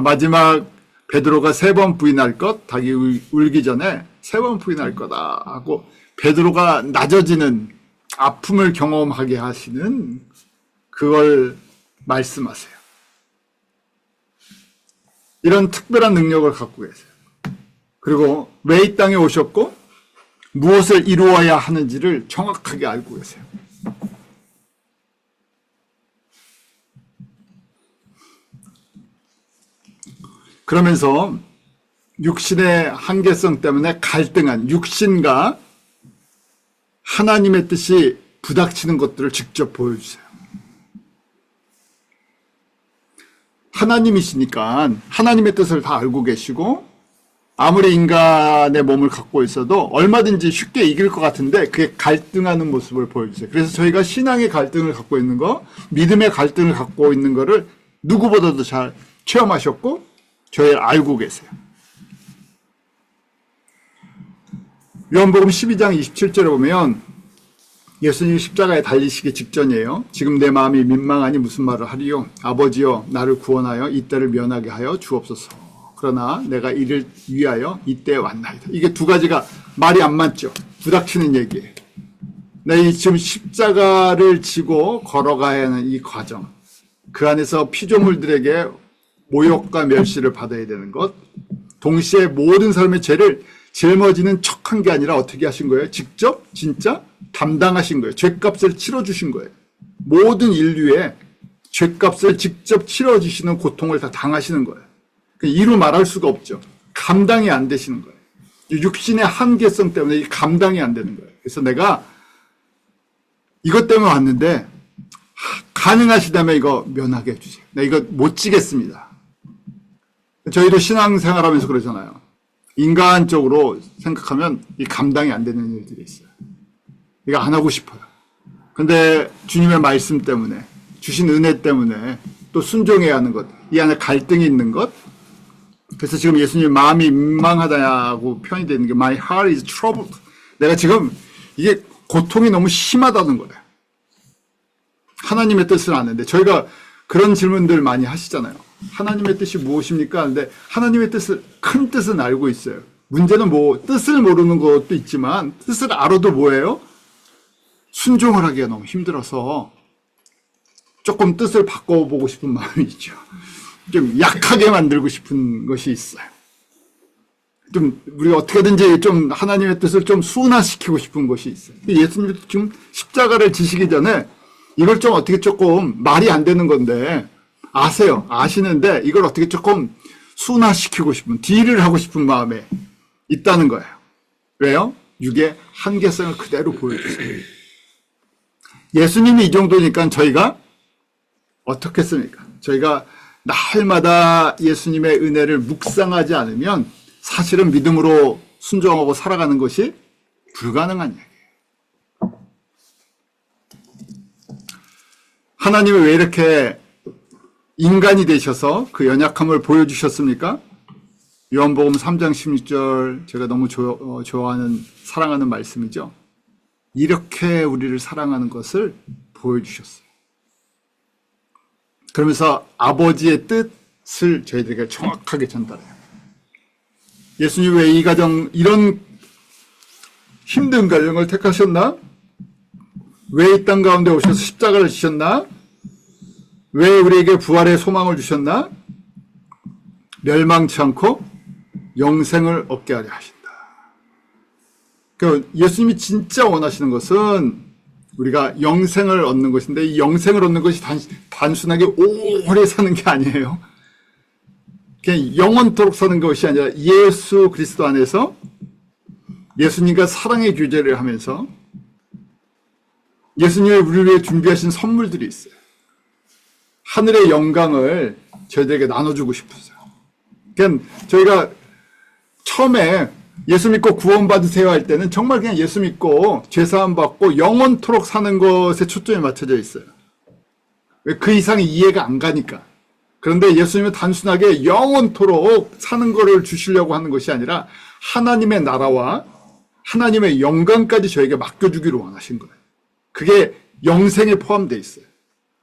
마지막 베드로가 3번 부인할 것, 닭이 울기 전에 3번 부인할 거다 하고 베드로가 낮아지는 아픔을 경험하게 하시는 그걸 말씀하세요. 이런 특별한 능력을 갖고 계세요. 그리고 왜 이 땅에 오셨고 무엇을 이루어야 하는지를 정확하게 알고 계세요. 그러면서 육신의 한계성 때문에 갈등한 육신과 하나님의 뜻이 부닥치는 것들을 직접 보여주세요. 하나님이시니까 하나님의 뜻을 다 알고 계시고 아무리 인간의 몸을 갖고 있어도 얼마든지 쉽게 이길 것 같은데 그게 갈등하는 모습을 보여주세요. 그래서 저희가 신앙의 갈등을 갖고 있는 거, 믿음의 갈등을 갖고 있는 거를 누구보다도 잘 체험하셨고 저희를 알고 계세요. 요한복음 12장 27절에 보면 예수님이 십자가에 달리시기 직전이에요. 지금 내 마음이 민망하니 무슨 말을 하리요? 아버지여 나를 구원하여 이 때를 면하게 하여 주옵소서. 그러나 내가 이를 위하여 이때에 왔나이다. 이게 두 가지가 말이 안 맞죠. 부닥치는 얘기예요. 내 지금 십자가를 지고 걸어가야 하는 이 과정, 그 안에서 피조물들에게 모욕과 멸시를 받아야 되는 것, 동시에 모든 삶의 죄를 짊어지는 척한 게 아니라 어떻게 하신 거예요? 직접 진짜 담당하신 거예요. 죄값을 치러주신 거예요. 모든 인류의 죄값을 직접 치러주시는 고통을 다 당하시는 거예요. 이루 말할 수가 없죠. 감당이 안 되시는 거예요. 육신의 한계성 때문에 감당이 안 되는 거예요. 그래서 내가 이것 때문에 왔는데 가능하시다면 이거 면하게 해주세요. 나 이거 못 지겠습니다. 저희도 신앙생활하면서 그러잖아요. 인간적으로 생각하면 이 감당이 안 되는 일들이 있어요. 이거 안 하고 싶어요. 근데 주님의 말씀 때문에, 주신 은혜 때문에 또 순종해야 하는 것, 이 안에 갈등이 있는 것. 그래서 지금 예수님 마음이 민망하다고 표현이 되는 게 My heart is troubled. 내가 지금 이게 고통이 너무 심하다는 거예요. 하나님의 뜻을 아는데 저희가 그런 질문들 많이 하시잖아요. 하나님의 뜻이 무엇입니까? 근데 하나님의 뜻을, 큰 뜻은 알고 있어요. 문제는 뜻을 모르는 것도 있지만 뜻을 알아도 뭐예요? 순종을 하기가 너무 힘들어서 조금 뜻을 바꿔보고 싶은 마음이 있죠. 좀 약하게 만들고 싶은 것이 있어요. 좀 우리가 어떻게든지 좀 하나님의 뜻을 좀 순화시키고 싶은 것이 있어요. 예수님도 지금 십자가를 지시기 전에 이걸 좀 어떻게 조금 말이 안 되는 건데 아시는데 이걸 어떻게 조금 순화시키고 싶은, 딜을 하고 싶은 마음에 있다는 거예요. 왜요? 육의 한계성을 그대로 보여주세요. 예수님이 이 정도니까 저희가 어떻겠습니까? 저희가 날마다 예수님의 은혜를 묵상하지 않으면 사실은 믿음으로 순종하고 살아가는 것이 불가능한 얘기예요. 하나님은 왜 이렇게 인간이 되셔서 그 연약함을 보여주셨습니까? 요한복음 3장 16절 제가 너무 좋아하는 사랑하는 말씀이죠. 이렇게 우리를 사랑하는 것을 보여주셨어요. 그러면서 아버지의 뜻을 저희들에게 정확하게 전달해요. 예수님 왜 이 가정, 이런 힘든 가정을 택하셨나? 왜 이 땅 가운데 오셔서 십자가를 지셨나? 왜 우리에게 부활의 소망을 주셨나? 멸망치 않고 영생을 얻게 하려 하신다. 그러니까 예수님이 진짜 원하시는 것은 우리가 영생을 얻는 것인데, 이 영생을 얻는 것이 단순하게 오래 사는 게 아니에요. 그냥 영원토록 사는 것이 아니라 예수 그리스도 안에서 예수님과 사랑의 교제를 하면서 예수님이 우리를 위해 준비하신 선물들이 있어요. 하늘의 영광을 저희들에게 나눠주고 싶었어요. 그러니까 저희가 처음에 예수 믿고 구원받으세요 할 때는 정말 그냥 예수 믿고 죄사함 받고 영원토록 사는 것에 초점이 맞춰져 있어요. 왜? 그 이상이 이해가 안 가니까. 그런데 예수님은 단순하게 영원토록 사는 거를 주시려고 하는 것이 아니라 하나님의 나라와 하나님의 영광까지 저에게 맡겨주기를 원하신 거예요. 그게 영생에 포함되어 있어요.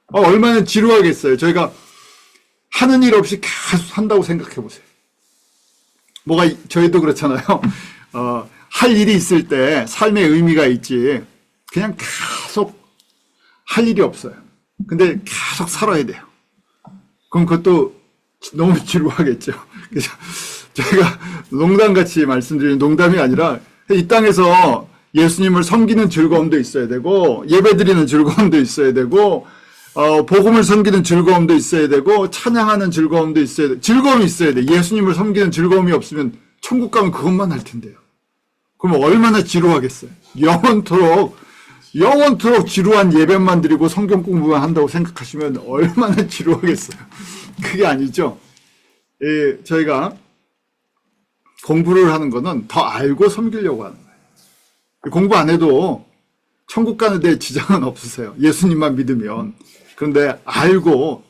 얼마나 지루하겠어요. 저희가 하는 일 없이 계속 산다고 생각해 보세요. 저희도 그렇잖아요. 할 일이 있을 때 삶의 의미가 있지. 그냥 계속 할 일이 없어요. 근데 계속 살아야 돼요. 그럼 그것도 너무 지루하겠죠. 그래서 제가 농담같이 말씀드리는 농담이 아니라 이 땅에서 예수님을 섬기는 즐거움도 있어야 되고 예배드리는 즐거움도 있어야 되고 복음을 섬기는 즐거움도 있어야 되고 찬양하는 즐거움도 있어야 돼. 즐거움이 있어야 돼. 예수님을 섬기는 즐거움이 없으면 천국 가면 그것만 할 텐데요. 그럼 얼마나 지루하겠어요. 영원토록 지루한 예배만 드리고 성경 공부만 한다고 생각하시면 얼마나 지루하겠어요. 그게 아니죠. 저희가 공부를 하는 거는 더 알고 섬기려고 하는 거예요. 공부 안 해도 천국 가는 데 지장은 없으세요. 예수님만 믿으면. 그런데 알고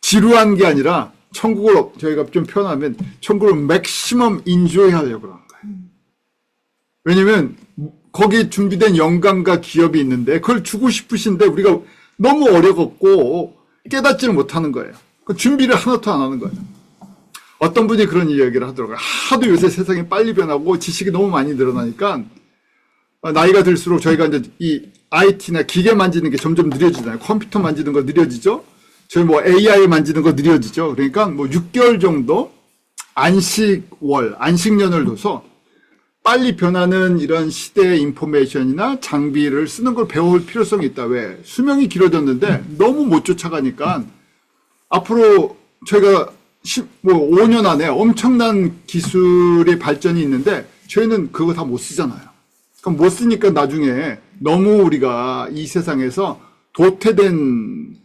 지루한 게 아니라 천국을 저희가 좀 표현하면 천국을 맥시멈 인조이 하려고 하는 거예요. 왜냐면 거기에 준비된 영광과 기업이 있는데 그걸 주고 싶으신데 우리가 너무 어려웠고 깨닫지를 못하는 거예요. 그 준비를 하나도 안 하는 거예요. 어떤 분이 그런 이야기를 하더라고요. 하도 요새 세상이 빨리 변하고 지식이 너무 많이 늘어나니까 나이가 들수록 저희가 이제 이 IT나 기계 만지는 게 점점 느려지잖아요. 컴퓨터 만지는 거 느려지죠. 저희 AI 만지는 거 느려지죠. 그러니까 6개월 정도 안식년을 둬서 빨리 변하는 이런 시대의 인포메이션이나 장비를 쓰는 걸 배울 필요성이 있다. 왜? 수명이 길어졌는데 너무 못 쫓아가니까 앞으로 저희가 5년 안에 엄청난 기술의 발전이 있는데 저희는 그거 다 못 쓰잖아요. 그럼 못 쓰니까 나중에 너무 우리가 이 세상에서 도태된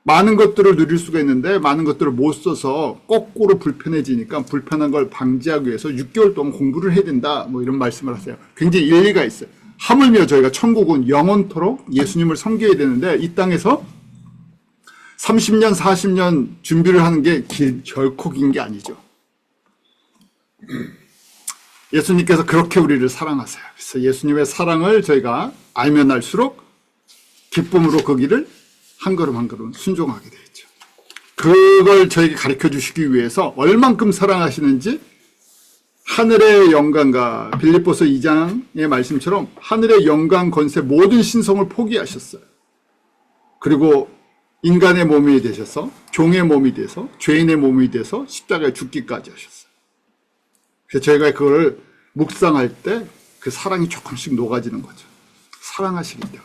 많은 것들을 누릴 수가 있는데 많은 것들을 못 써서 거꾸로 불편해지니까 불편한 걸 방지하기 위해서 6개월 동안 공부를 해야 된다. 이런 말씀을 하세요. 굉장히 일리가 있어요. 하물며 저희가 천국은 영원토록 예수님을 섬겨야 되는데 이 땅에서 30년, 40년 준비를 하는 게 결코 긴 게 아니죠. 예수님께서 그렇게 우리를 사랑하세요. 그래서 예수님의 사랑을 저희가 알면 알수록 기쁨으로 그 길을 한 걸음 한 걸음 순종하게 되죠. 그걸 저에게 가르쳐 주시기 위해서 얼만큼 사랑하시는지 하늘의 영광과 빌립보서 2장의 말씀처럼 하늘의 영광 권세 모든 신성을 포기하셨어요. 그리고 인간의 몸이 되셔서 종의 몸이 돼서 죄인의 몸이 돼서 십자가에 죽기까지 하셨어요. 그래서 저희가 그걸 묵상할 때 그 사랑이 조금씩 녹아지는 거죠. 사랑하시기 때문에.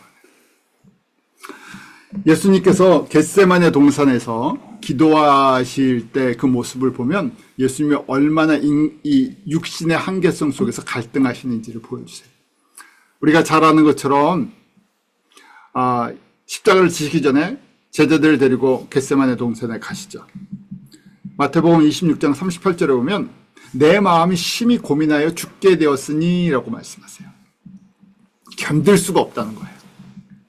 예수님께서 겟세마네 동산에서 기도하실 때 그 모습을 보면 예수님이 얼마나 이 육신의 한계성 속에서 갈등하시는지를 보여주세요. 우리가 잘 아는 것처럼 십자가를 지시기 전에 제자들을 데리고 겟세마네 동산에 가시죠. 마태복음 26장 38절에 보면 내 마음이 심히 고민하여 죽게 되었으니 라고 말씀하세요. 견딜 수가 없다는 거예요.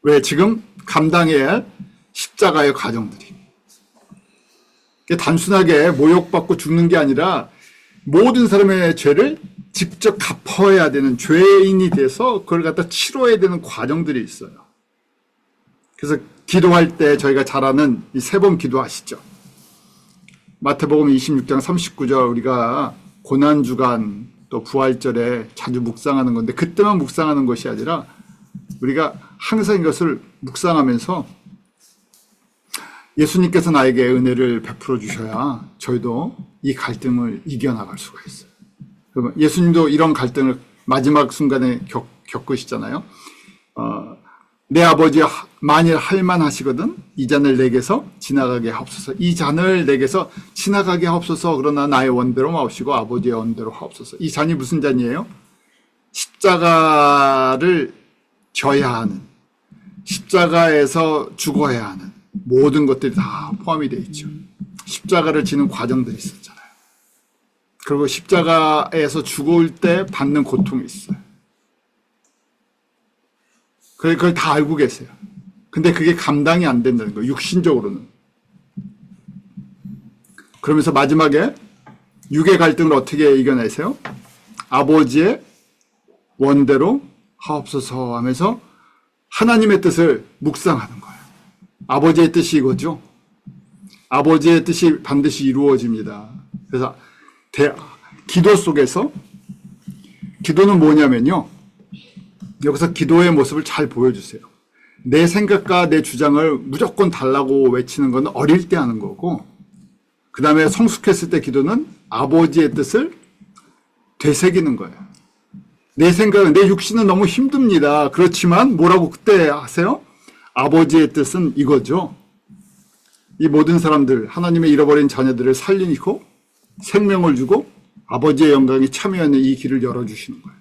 왜? 지금 감당해야 할 십자가의 과정들이. 단순하게 모욕받고 죽는 게 아니라 모든 사람의 죄를 직접 갚아야 되는 죄인이 돼서 그걸 갖다 치러야 되는 과정들이 있어요. 그래서 기도할 때 저희가 잘 아는 이 3번 기도하시죠. 마태복음 26장 39절 우리가 고난주간 또 부활절에 자주 묵상하는 건데 그때만 묵상하는 것이 아니라 우리가 항상 이것을 묵상하면서 예수님께서 나에게 은혜를 베풀어 주셔야 저희도 이 갈등을 이겨나갈 수가 있어요. 그러면 예수님도 이런 갈등을 마지막 순간에 겪으시잖아요. 내 아버지 만일 할만하시거든 이 잔을 내게서 지나가게 하옵소서. 이 잔을 내게서 지나가게 하옵소서. 그러나 나의 원대로 마옵시고 아버지의 원대로 하옵소서. 이 잔이 무슨 잔이에요? 십자가를 져야 하는, 십자가에서 죽어야 하는 모든 것들이 다 포함이 되어 있죠. 십자가를 지는 과정들이 있었잖아요. 그리고 십자가에서 죽을 때 받는 고통이 있어요. 그걸 다 알고 계세요. 근데 그게 감당이 안 된다는 거예요. 육신적으로는. 그러면서 마지막에 육의 갈등을 어떻게 이겨내세요? 아버지의 원대로 하옵소서 하면서 하나님의 뜻을 묵상하는 거예요. 아버지의 뜻이 이거죠. 아버지의 뜻이 반드시 이루어집니다. 그래서 기도 속에서, 기도는 뭐냐면요, 여기서 기도의 모습을 잘 보여주세요. 내 생각과 내 주장을 무조건 달라고 외치는 건 어릴 때 하는 거고, 그 다음에 성숙했을 때 기도는 아버지의 뜻을 되새기는 거예요. 내 생각은, 내 육신은 너무 힘듭니다. 그렇지만 뭐라고 그때 하세요? 아버지의 뜻은 이거죠. 이 모든 사람들, 하나님의 잃어버린 자녀들을 살리고 생명을 주고 아버지의 영광에 참여하는 이 길을 열어주시는 거예요.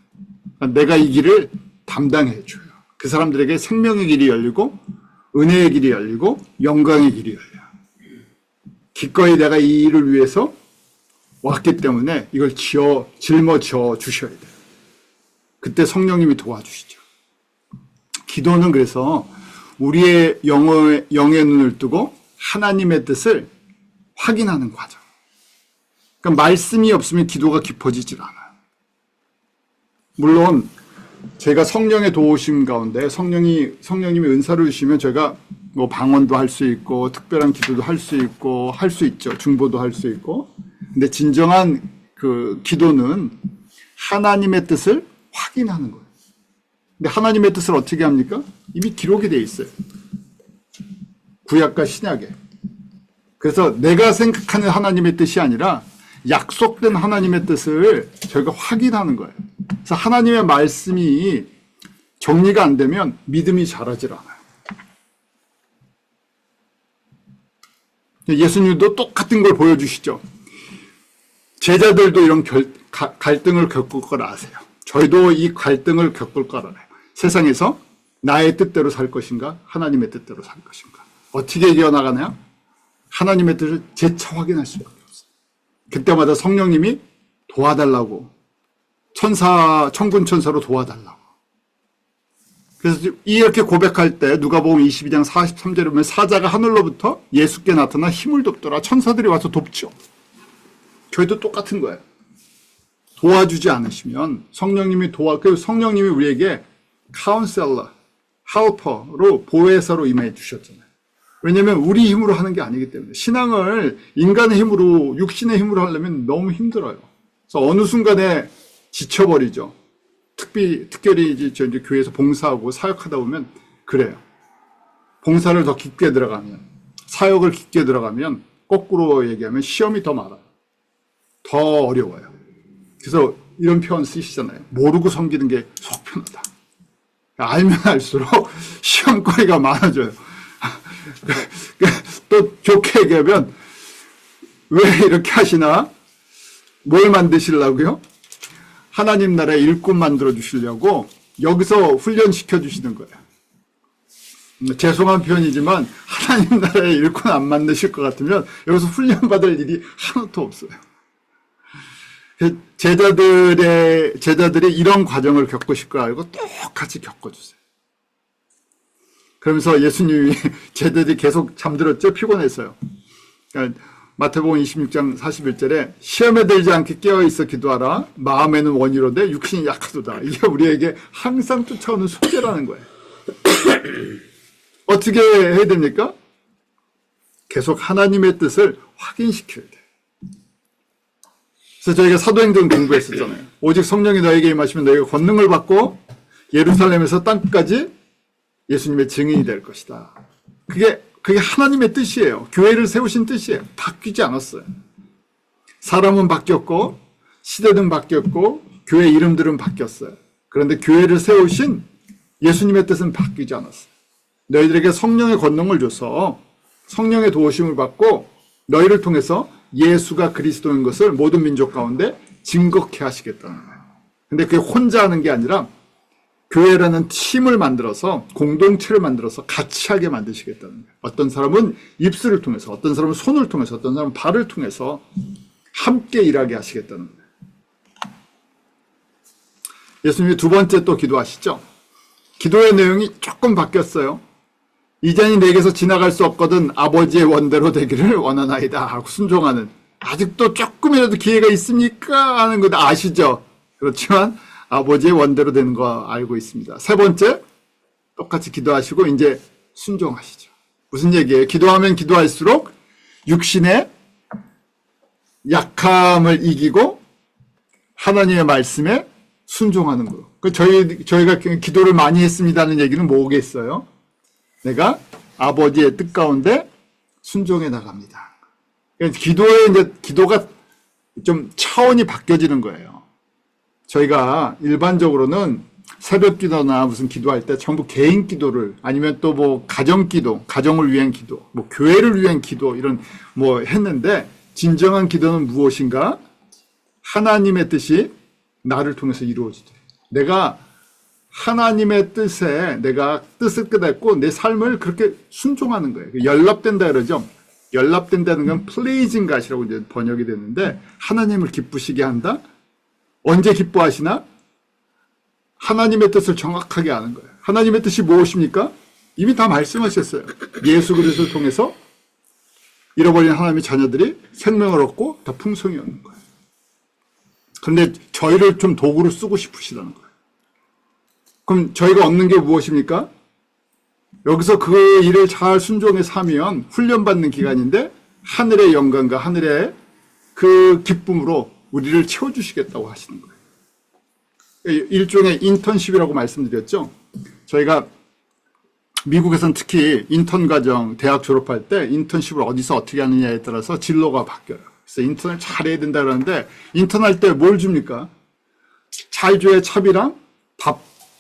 그러니까 내가 이 길을 담당해줘요. 그 사람들에게 생명의 길이 열리고 은혜의 길이 열리고 영광의 길이 열려요. 기꺼이 내가 이 일을 위해서 왔기 때문에 이걸 짊어져 주셔야 돼요. 그때 성령님이 도와주시죠. 기도는 그래서 우리의 영의 눈을 뜨고 하나님의 뜻을 확인하는 과정. 그러니까 말씀이 없으면 기도가 깊어지질 않아요. 물론 제가 성령의 도우심 가운데 성령님이 은사를 주시면 저희가 뭐 방언도 할 수 있고 특별한 기도도 할 수 있고 할 수 있죠. 중보도 할 수 있고. 근데 진정한 그 기도는 하나님의 뜻을 확인하는 거예요. 근데 하나님의 뜻을 어떻게 합니까? 이미 기록이 되어 있어요. 구약과 신약에. 그래서 내가 생각하는 하나님의 뜻이 아니라 약속된 하나님의 뜻을 저희가 확인하는 거예요. 그래서 하나님의 말씀이 정리가 안 되면 믿음이 자라질 않아요. 예수님도 똑같은 걸 보여주시죠. 제자들도 이런 갈등을 겪을 걸 아세요. 저희도 이 갈등을 겪을 걸 알아요. 세상에서 나의 뜻대로 살 것인가 하나님의 뜻대로 살 것인가. 어떻게 이겨나가나요? 하나님의 뜻을 재차 확인할 수밖에 없어요. 그때마다 성령님이 도와달라고, 천군 천사로 도와달라고. 그래서 이렇게 고백할 때 누가복음 22장 43절에 보면 사자가 하늘로부터 예수께 나타나 힘을 돕더라. 천사들이 와서 돕죠. 저희도 똑같은 거예요. 도와주지 않으시면 성령님이 성령님이 우리에게 카운셀러, 헬퍼로 보혜사로 임해 주셨잖아요. 왜냐하면 우리 힘으로 하는 게 아니기 때문에. 신앙을 인간의 힘으로, 육신의 힘으로 하려면 너무 힘들어요. 그래서 어느 순간에 지쳐버리죠. 특별히 이제 교회에서 봉사하고 사역하다 보면 그래요. 봉사를 더 깊게 들어가면, 사역을 깊게 들어가면 거꾸로 얘기하면 시험이 더 많아요. 더 어려워요. 그래서 이런 표현 쓰시잖아요. 모르고 섬기는 게 속 편하다. 알면 알수록 시험거리가 많아져요. 또 좋게 얘기하면 왜 이렇게 하시나? 뭘 만드시려고요? 하나님 나라의 일꾼 만들어 주시려고 여기서 훈련시켜 주시는 거예요. 죄송한 표현이지만 하나님 나라의 일꾼 안 만드실 것 같으면 여기서 훈련받을 일이 하나도 없어요. 제자들이 이런 과정을 겪으실 걸 알고 똑같이 겪어주세요. 그러면서 예수님이 제자들이 계속 잠들었죠. 피곤했어요. 그러니까 마태복음 26장 41절에 시험에 들지 않게 깨어있어 기도하라. 마음에는 원이로되 육신이 약하도다. 이게 우리에게 항상 쫓아오는 숙제라는 거예요. 어떻게 해야 됩니까? 계속 하나님의 뜻을 확인시켜야 돼요. 그래서 저희가 사도행전 공부했었잖아요. 오직 성령이 너에게 임하시면 너희가 권능을 받고 예루살렘에서 땅끝까지 예수님의 증인이 될 것이다. 그게 하나님의 뜻이에요. 교회를 세우신 뜻이에요. 바뀌지 않았어요. 사람은 바뀌었고 시대는 바뀌었고 교회 이름들은 바뀌었어요. 그런데 교회를 세우신 예수님의 뜻은 바뀌지 않았어요. 너희들에게 성령의 권능을 줘서 성령의 도우심을 받고 너희를 통해서 예수가 그리스도인 것을 모든 민족 가운데 증거케 하시겠다는 거예요. 근데 그게 혼자 하는 게 아니라 교회라는 팀을 만들어서 공동체를 만들어서 같이 하게 만드시겠다는 거예요. 어떤 사람은 입술을 통해서, 어떤 사람은 손을 통해서, 어떤 사람은 발을 통해서 함께 일하게 하시겠다는 거예요. 예수님이 두 번째 또 기도하시죠. 기도의 내용이 조금 바뀌었어요. 이 잔이 내게서 지나갈 수 없거든 아버지의 원대로 되기를 원하나이다 하고 순종하는, 아직도 조금이라도 기회가 있습니까 하는 거 아시죠? 그렇지만 아버지의 원대로 되는 거 알고 있습니다. 세 번째, 똑같이 기도하시고 이제 순종하시죠. 무슨 얘기예요? 기도하면 기도할수록 육신의 약함을 이기고 하나님의 말씀에 순종하는 거예요. 저희가 기도를 많이 했습니다는 얘기는 뭐겠어요? 내가 아버지의 뜻 가운데 순종해 나갑니다. 기도가 좀 차원이 바뀌어지는 거예요. 저희가 일반적으로는 새벽 기도나 무슨 기도할 때 전부 개인 기도를, 아니면 또 뭐 가정 기도, 가정을 위한 기도, 뭐 교회를 위한 기도, 이런 뭐 했는데, 진정한 기도는 무엇인가? 하나님의 뜻이 나를 통해서 이루어지죠. 내가 하나님의 뜻에 내가 뜻을 깨닫고 내 삶을 그렇게 순종하는 거예요. 연락된다 그러죠. 연락된다는 건 pleasing God이라고 이제 번역이 되는데, 하나님을 기쁘시게 한다. 언제 기뻐하시나? 하나님의 뜻을 정확하게 아는 거예요. 하나님의 뜻이 무엇입니까? 이미 다 말씀하셨어요. 예수 그리스도를 통해서 잃어버린 하나님의 자녀들이 생명을 얻고 더 풍성히 얻는 거예요. 그런데 저희를 좀 도구로 쓰고 싶으시다는 거예요. 그럼 저희가 얻는 게 무엇입니까? 여기서 그 일을 잘 순종해서 하면 훈련받는 기간인데, 하늘의 영광과 하늘의 그 기쁨으로 우리를 채워주시겠다고 하시는 거예요. 일종의 인턴십이라고 말씀드렸죠. 저희가 미국에서는 특히 인턴 과정, 대학 졸업할 때 인턴십을 어디서 어떻게 하느냐에 따라서 진로가 바뀌어요. 그래서 인턴을 잘해야 된다 그러는데, 인턴할 때 뭘 줍니까? 잘 줘야 차비랑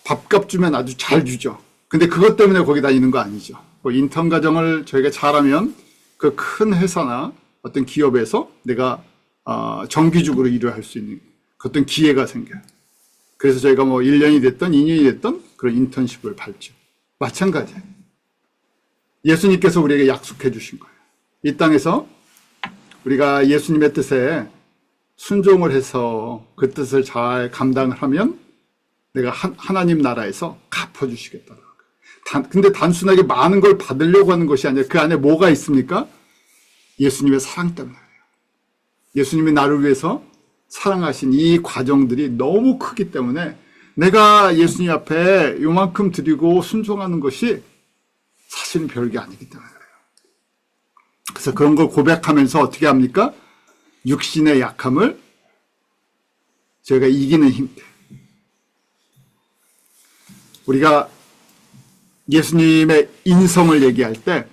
밥값 주면 아주 잘 주죠. 근데 그것 때문에 거기 다니는 거 아니죠. 인턴 과정을 저희가 잘하면 그 큰 회사나 어떤 기업에서 내가 정기적으로 일을 할 수 있는 어떤 기회가 생겨요. 그래서 저희가 뭐 1년이 됐던 2년이 됐던 그런 인턴십을 밟죠. 마찬가지예요. 예수님께서 우리에게 약속해 주신 거예요. 이 땅에서 우리가 예수님의 뜻에 순종을 해서 그 뜻을 잘 감당을 하면 내가 하나님 나라에서 갚아주시겠다는 거예요. 근데 단순하게 많은 걸 받으려고 하는 것이 아니라 그 안에 뭐가 있습니까? 예수님의 사랑 때문에 그래요. 예수님이 나를 위해서 사랑하신 이 과정들이 너무 크기 때문에 내가 예수님 앞에 요만큼 드리고 순종하는 것이 사실은 별게 아니기 때문에 그래요. 그래서 그런 걸 고백하면서 어떻게 합니까? 육신의 약함을 저희가 이기는 힘. 우리가 예수님의 인성을 얘기할 때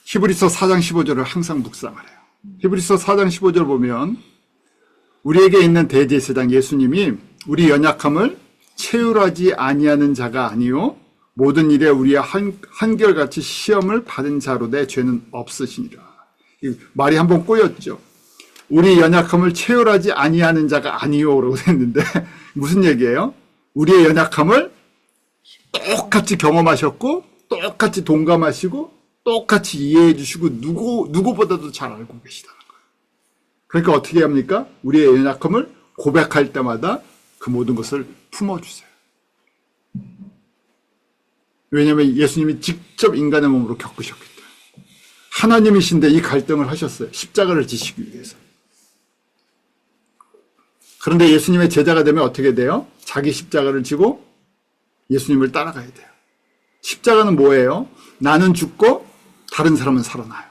히브리서 4장 15절을 항상 묵상을 해요. 히브리서 4장 15절 보면 우리에게 있는 대제사장 예수님이 우리 연약함을 체휼하지 아니하는 자가 아니요 모든 일에 우리와 한결같이 시험을 받은 자로 내 죄는 없으시니라. 말이 한번 꼬였죠. 우리 연약함을 체휼하지 아니하는 자가 아니요라고 했는데 무슨 얘기예요? 우리의 연약함을 똑같이 경험하셨고 똑같이 동감하시고 똑같이 이해해 주시고 누구보다도 잘 알고 계시다는 거예요. 그러니까 어떻게 합니까? 우리의 연약함을 고백할 때마다 그 모든 것을 품어주세요. 왜냐하면 예수님이 직접 인간의 몸으로 겪으셨기 때문에. 하나님이신데 이 갈등을 하셨어요. 십자가를 지시기 위해서. 그런데 예수님의 제자가 되면 어떻게 돼요? 자기 십자가를 지고 예수님을 따라가야 돼요. 십자가는 뭐예요? 나는 죽고 다른 사람은 살아나요.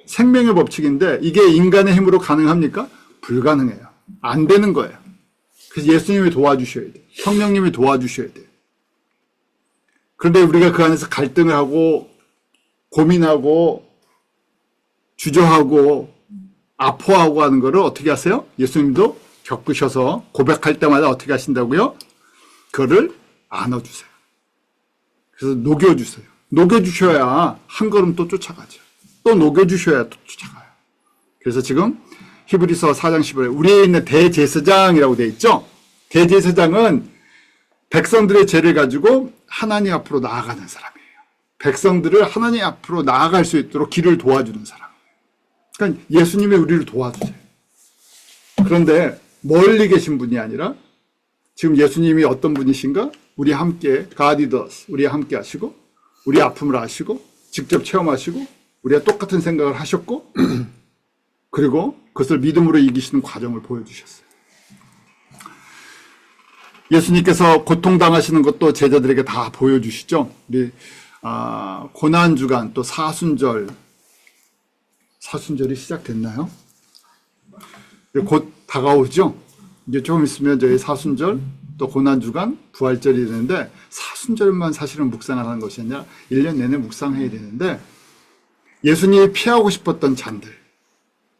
생명의 법칙인데 이게 인간의 힘으로 가능합니까? 불가능해요. 안 되는 거예요. 그래서 예수님이 도와주셔야 돼요. 성령님이 도와주셔야 돼요. 그런데 우리가 그 안에서 갈등을 하고 고민하고 주저하고 아파하고 하는 거를 어떻게 하세요? 예수님도 겪으셔서 고백할 때마다 어떻게 하신다고요? 그거를 안아주세요. 그래서 녹여주세요. 녹여주셔야 한 걸음 또 쫓아가죠. 또 녹여주셔야 또 쫓아가요. 그래서 지금 히브리서 4장 15절에 우리에 있는 대제사장이라고 되어 있죠. 대제사장은 백성들의 죄를 가지고 하나님 앞으로 나아가는 사람이에요. 백성들을 하나님 앞으로 나아갈 수 있도록 길을 도와주는 사람. 그러니까 예수님이 우리를 도와주세요. 그런데 멀리 계신 분이 아니라 지금 예수님이 어떤 분이신가? 우리 함께 God is us. 우리와 함께 하시고 우리 아픔을 아시고 직접 체험하시고 우리가 똑같은 생각을 하셨고 그리고 그것을 믿음으로 이기시는 과정을 보여주셨어요. 예수님께서 고통당하시는 것도 제자들에게 다 보여주시죠. 우리 고난주간 또 사순절이 시작됐나요? 곧 다가오죠. 이제 조금 있으면 저희 사순절 또 고난주간 부활절이 되는데 사순절만 사실은 묵상을 하는 것이 아니라 1년 내내 묵상해야 되는데 예수님이 피하고 싶었던 잔들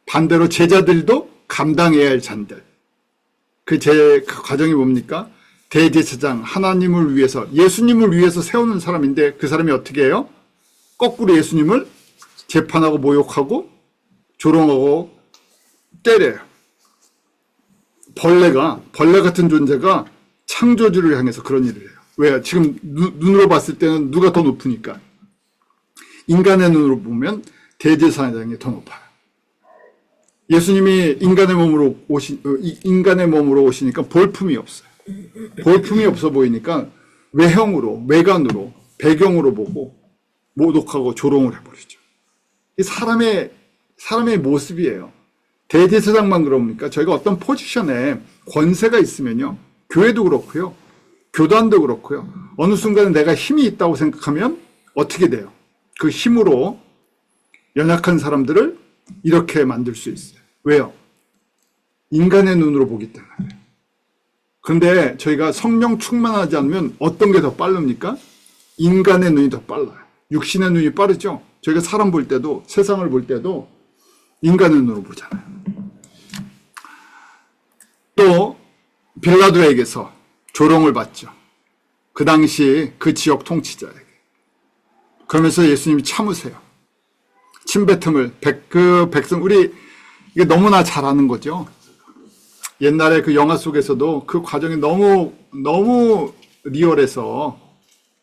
반대로 제자들도 감당해야 할 잔들 그 과정이 뭡니까? 대제사장 하나님을 위해서 예수님을 위해서 세우는 사람인데 그 사람이 어떻게 해요? 거꾸로 예수님을 재판하고 모욕하고 조롱하고 때려요. 벌레 같은 존재가 창조주를 향해서 그런 일을 해요. 왜? 지금 눈으로 봤을 때는 누가 더 높으니까. 인간의 눈으로 보면 대제사장이 더 높아요. 예수님이 인간의 몸으로 오시니까 볼품이 없어요. 볼품이 없어 보이니까 외관으로, 배경으로 보고 모독하고 조롱을 해버리죠. 이 사람의 모습이에요. 대제사장만 그럽니까? 저희가 어떤 포지션에 권세가 있으면요. 교회도 그렇고요. 교단도 그렇고요. 어느 순간에 내가 힘이 있다고 생각하면 어떻게 돼요? 그 힘으로 연약한 사람들을 이렇게 만들 수 있어요. 왜요? 인간의 눈으로 보기 때문에. 그런데 저희가 성령 충만하지 않으면 어떤 게 더 빠릅니까? 인간의 눈이 더 빨라요. 육신의 눈이 빠르죠? 저희가 사람 볼 때도 세상을 볼 때도 인간의 눈으로 보잖아요. 또 빌라도에게서 조롱을 받죠. 그 당시 그 지역 통치자에게. 그러면서 예수님이 참으세요. 침뱉음을 그 백성 이게 너무나 잘 아는 거죠. 옛날에 그 영화 속에서도 그 과정이 너무 리얼해서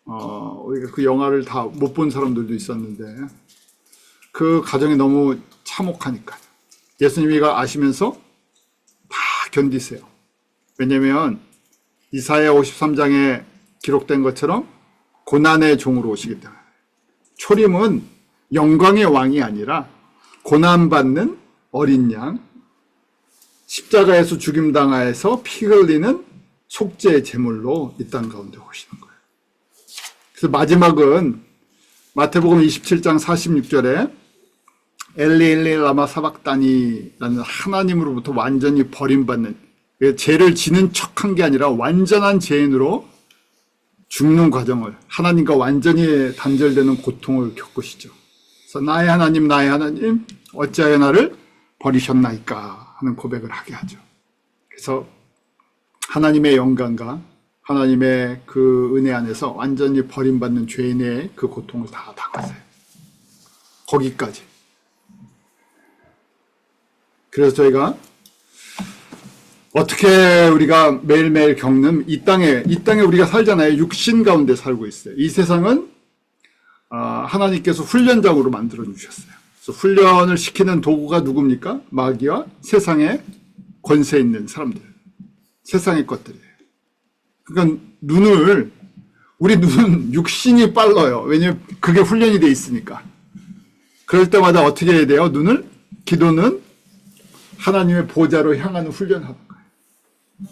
우리가 그 영화를 다 못 본 사람들도 있었는데 그 과정이 너무 참혹하니까요. 예수님이 아시면서 다 견디세요. 왜냐하면 이사야 53장에 기록된 것처럼 고난의 종으로 오시기 때문에. 초림은 영광의 왕이 아니라 고난받는 어린 양, 십자가에서 죽임당하여서 피 흘리는 속죄의 제물로 이 땅 가운데 오시는 거예요. 그래서 마지막은 마태복음 27장 46절에 엘리 엘리 라마 사박다니라는 하나님으로부터 완전히 버림받는, 죄를 지는 척한 게 아니라 완전한 죄인으로 죽는 과정을, 하나님과 완전히 단절되는 고통을 겪으시죠. 그래서 나의 하나님 어찌하여 나를 버리셨나이까 하는 고백을 하게 하죠. 그래서 하나님의 영광과 하나님의 그 은혜 안에서 완전히 버림받는 죄인의 그 고통을 다 당하세요. 거기까지. 그래서 저희가 어떻게 우리가 매일매일 겪는 이 땅에 우리가 살잖아요. 육신 가운데 살고 있어요. 이 세상은 하나님께서 훈련장으로 만들어 주셨어요. 그래서 훈련을 시키는 도구가 누굽니까? 마귀와 세상에 권세 있는 사람들, 세상의 것들이에요. 그러니까 우리 눈은 육신이 빨라요. 왜냐면 그게 훈련이 돼 있으니까. 그럴 때마다 어떻게 해야 돼요? 기도는 하나님의 보좌로 향하는 훈련하는 거예요.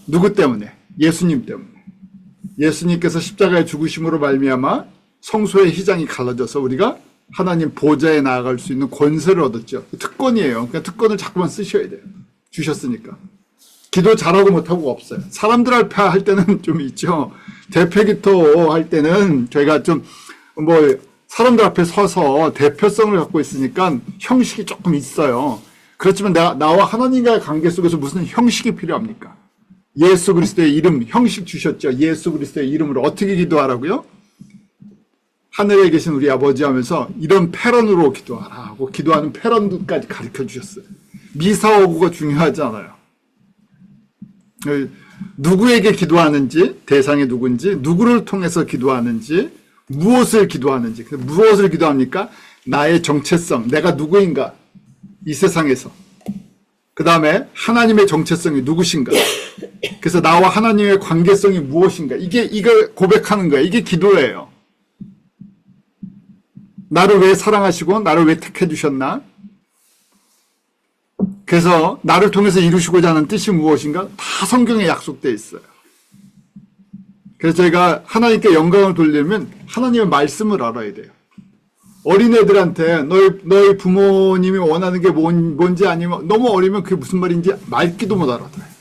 누구 때문에? 예수님 때문에. 예수님께서 십자가의 죽으심으로 말미암아 성소의 휘장이 갈라져서 우리가 하나님 보좌에 나아갈 수 있는 권세를 얻었죠. 특권이에요. 그러니까 특권을 자꾸만 쓰셔야 돼요. 주셨으니까. 기도 잘하고 못하고 없어요. 사람들 앞에 할 때는 좀 있죠. 대표기도 할 때는 저희가 좀 사람들 앞에 서서 대표성을 갖고 있으니까 형식이 조금 있어요. 그렇지만 나와 하나님과의 관계 속에서 무슨 형식이 필요합니까? 예수 그리스도의 이름, 형식 주셨죠. 예수 그리스도의 이름으로 어떻게 기도하라고요? 하늘에 계신 우리 아버지 하면서 이런 패런으로 기도하라고 기도하는 패런까지 가르쳐 주셨어요. 미사오구가 중요하지 않아요. 누구에게 기도하는지, 대상이 누군지, 누구를 통해서 기도하는지, 무엇을 기도하는지. 무엇을 기도합니까? 나의 정체성, 내가 누구인가? 이 세상에서. 그 다음에 하나님의 정체성이 누구신가? 그래서 나와 하나님의 관계성이 무엇인가? 이걸 고백하는 거예요. 이게 기도예요. 나를 왜 사랑하시고 나를 왜 택해 주셨나? 그래서 나를 통해서 이루시고자 하는 뜻이 무엇인가? 다 성경에 약속되어 있어요. 그래서 저희가 하나님께 영광을 돌리려면 하나님의 말씀을 알아야 돼요. 어린애들한테 너희 부모님이 원하는 게 뭔지 아니면 너무 어리면 그게 무슨 말인지 말귀도 못 알아들어요.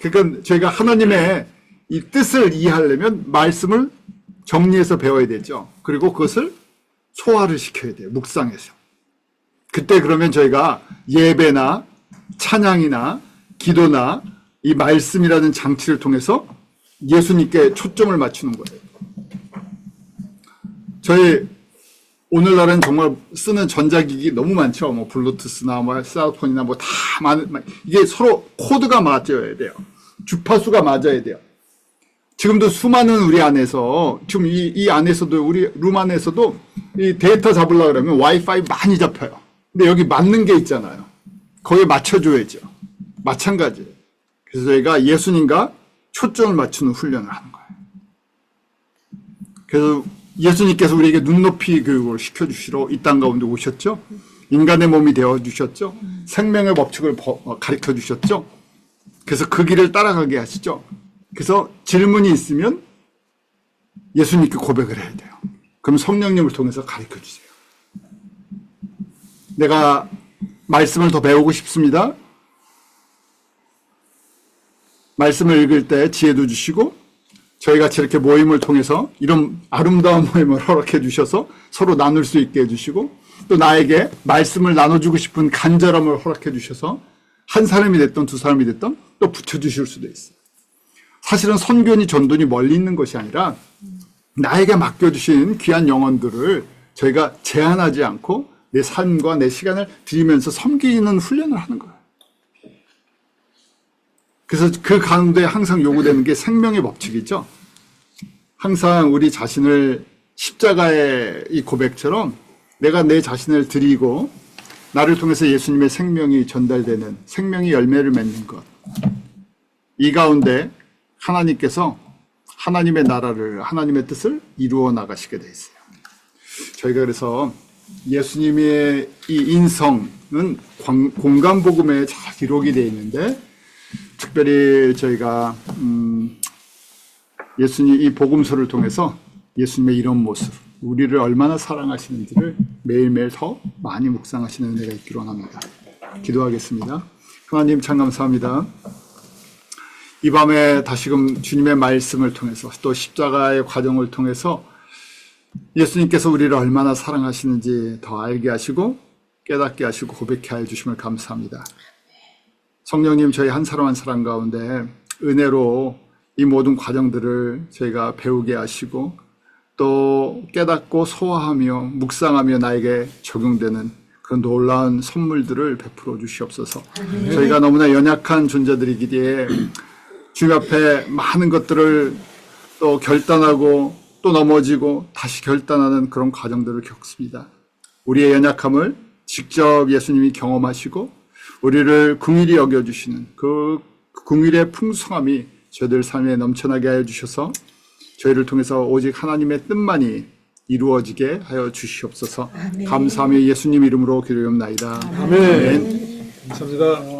그러니까 저희가 하나님의 이 뜻을 이해하려면 말씀을 정리해서 배워야 되죠. 그리고 그것을 소화를 시켜야 돼요. 묵상해서. 그때 그러면 저희가 예배나 찬양이나 기도나 이 말씀이라는 장치를 통해서 예수님께 초점을 맞추는 거예요. 저희 오늘날은 정말 쓰는 전자기기 너무 많죠. 뭐 블루투스나 뭐 셀폰이나 뭐 다 이게 서로 코드가 맞아야 돼요. 주파수가 맞아야 돼요. 지금도 수많은 우리 안에서 지금 이 안에서도 우리 룸 안에서도 이 데이터 잡으려고 그러면 와이파이 많이 잡혀요. 근데 여기 맞는 게 있잖아요. 거기에 맞춰줘야죠. 마찬가지예요. 그래서 저희가 예수님과 초점을 맞추는 훈련을 하는 거예요. 그래서 예수님께서 우리에게 눈높이 교육을 시켜주시러 이 땅 가운데 오셨죠. 인간의 몸이 되어주셨죠. 생명의 법칙을 가르쳐주셨죠. 그래서 그 길을 따라가게 하시죠. 그래서 질문이 있으면 예수님께 고백을 해야 돼요. 그럼 성령님을 통해서 가르쳐주세요. 내가 말씀을 더 배우고 싶습니다. 말씀을 읽을 때 지혜도 주시고 저희같이 이렇게 모임을 통해서 이런 아름다운 모임을 허락해 주셔서 서로 나눌 수 있게 해주시고 또 나에게 말씀을 나눠주고 싶은 간절함을 허락해 주셔서 한 사람이 됐든 두 사람이 됐든 또 붙여주실 수도 있어요. 사실은 선교니 전도니 멀리 있는 것이 아니라 나에게 맡겨주신 귀한 영혼들을 저희가 제한하지 않고 내 삶과 내 시간을 드리면서 섬기는 훈련을 하는 거예요. 그래서 그 가운데 항상 요구되는 게 생명의 법칙이죠. 항상 우리 자신을 십자가의 이 고백처럼 내가 내 자신을 드리고 나를 통해서 예수님의 생명이 전달되는 생명의 열매를 맺는 것. 이 가운데 하나님께서 하나님의 나라를 하나님의 뜻을 이루어 나가시게 돼 있어요. 저희가 그래서 예수님의 이 인성은 공간복음에 잘 기록이 되어 있는데 특별히 저희가 예수님 이 복음서를 통해서 예수님의 이런 모습, 우리를 얼마나 사랑하시는지를 매일매일 더 많이 묵상하시는 은혜가 있기를 원합니다. 기도하겠습니다. 하나님 참 감사합니다. 이 밤에 다시금 주님의 말씀을 통해서 또 십자가의 과정을 통해서 예수님께서 우리를 얼마나 사랑하시는지 더 알게 하시고 깨닫게 하시고 고백해 하여 주심을 감사합니다. 성령님 저희 한 사람 한 사람 가운데 은혜로 이 모든 과정들을 저희가 배우게 하시고 또 깨닫고 소화하며 묵상하며 나에게 적용되는 그런 놀라운 선물들을 베풀어 주시옵소서. 저희가 너무나 연약한 존재들이기에 주님 앞에 많은 것들을 또 결단하고 또 넘어지고 다시 결단하는 그런 과정들을 겪습니다. 우리의 연약함을 직접 예수님이 경험하시고 우리를 긍휼히 여겨주시는 그 긍휼의 풍성함이 저희들 삶에 넘쳐나게 하여 주셔서 저희를 통해서 오직 하나님의 뜻만이 이루어지게 하여 주시옵소서. 아멘. 감사하며 예수님 이름으로 기도하옵나이다. 아멘. 감사합니다.